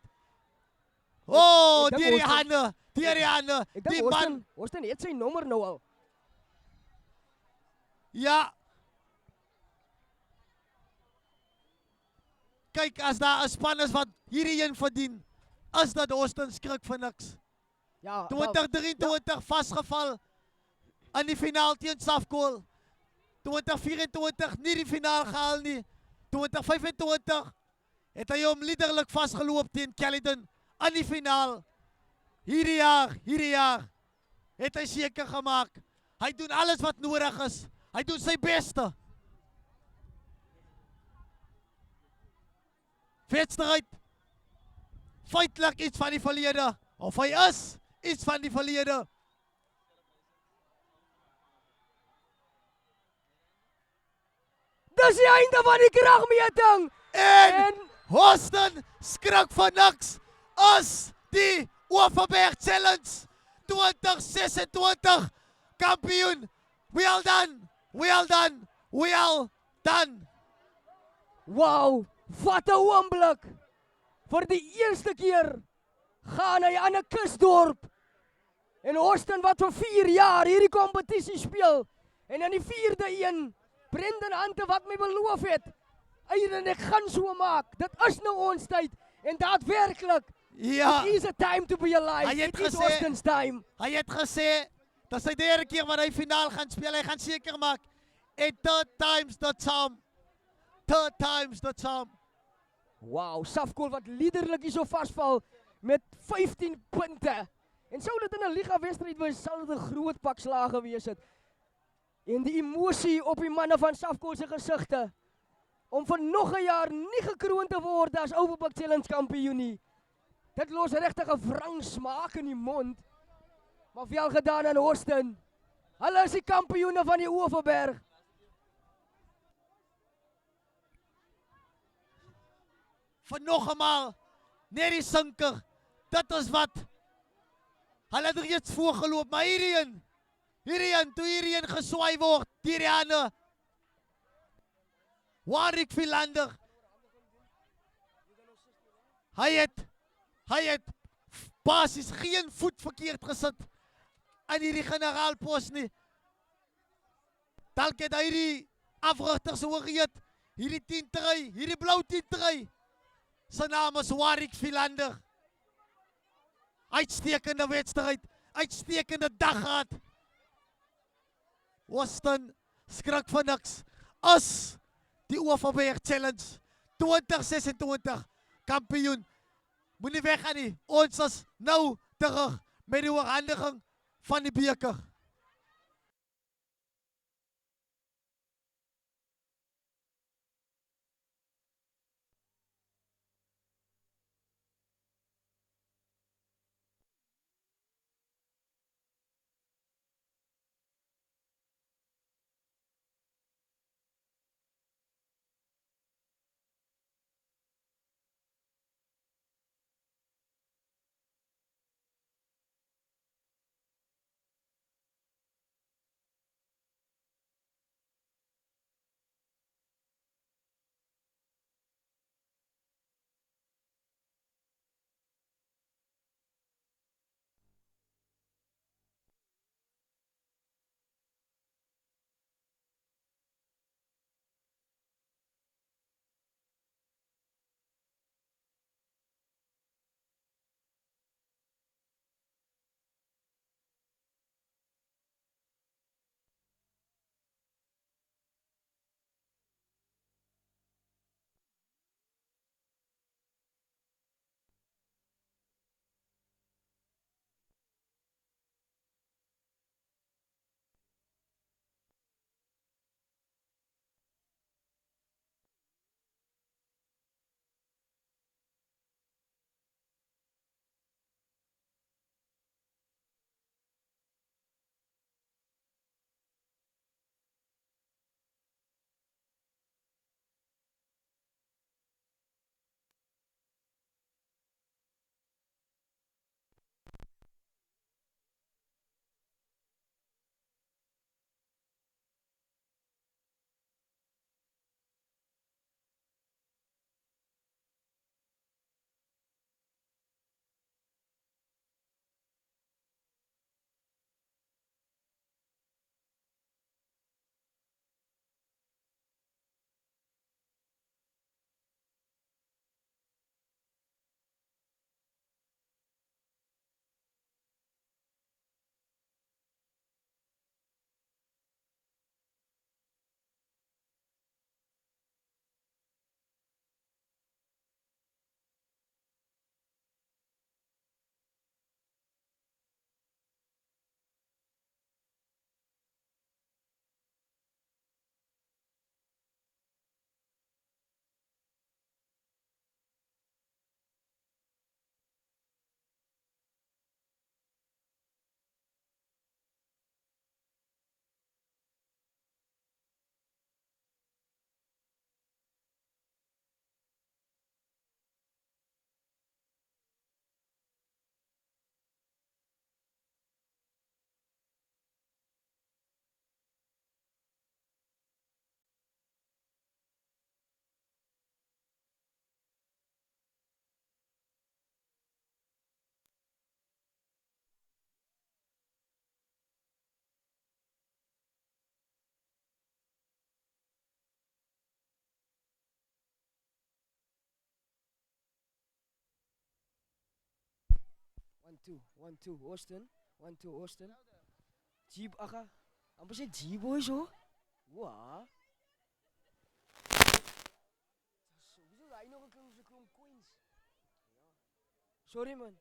Oh, Ek dink die Austin- hande, Ek die dink man. Austin het sy nommer nou al. Ja. Kyk, as daar 'n span is wat hierdie een verdien, is dat Austin skrik vir niks. Ja, 2023 vasgeval in die finaal teen Safkol. 2024 nie die finaal gehaal nie. 2025 het hy hom liderlik vasgeloop teen Caledon in die finaal. Hierdie jaar het hy seker gemaak. Hy doen alles wat nodig is. Hy doen sy beste. Wedstrijd, feitlik iets van die verlede. Of hy is iets van die verlede. dis die einde van die kragmeting. En Austin skrik van niks as die Overberg Challenge 2026 kampioen. Well done. Wow, wat 'n oomblik. Vir die eerste keer gaan hy aan 'n kusdorp. En Austin wat vir 4 jaar hierdie kompetisie speel. En in die 4de een, Brendan Hunte wat my beloof het. Aiden, ek gaan so maak. Dit is nou ons tyd. En daadwerklik, Ja, it is a time to be alive. Hy het It is gesê- Austin's time. hy het gesê, dat is sy derde keer wat hy finaal gaan speel. Hy gaan seker maak. En third time's the charm. Wow, Safkol wat liderlik hier so vasval met 15 punte. En sou dit in 'n liga wedstryd wees, sal dit 'n groot pak slaag gewees het. En die emosie op die manne van Safkol se gesigte om vir nog 'n jaar nie gekroon te word as Overberg Challenge kampioen nie. Dit los regtig 'n wrang smaak in die mond. Maar wel gedaan aan Austin. Hulle is die kampioene van die Overberg. Van nog eenmaal, net die sinker. Dit is wat. Hulle het reeds voorgeloop, maar hierdie een geswaai word, deur die hande. Warwick Philander. Hy het basies geen voet verkeerd gesit in hierdie generaalpos nie. Dalk het hy die afrigters oorgeet, hierdie 10 trui, hierdie blou 10 trui. Sy naam is Warwick Philander. Uitstekende wedstrijd, uitstekende dag gehad. Austin skrik van niks. As die Overberg Challenge 2026 kampioen. Moenie weggaan nie. Ons is nou terug met die oorhandiging van die beker. 1-2, Austin. 1-2, Austin. Jeep, aka. Amper sê G-boys hoor. Wow. Hoezo daai nog 'n klomp coins? Ja. Sorry man.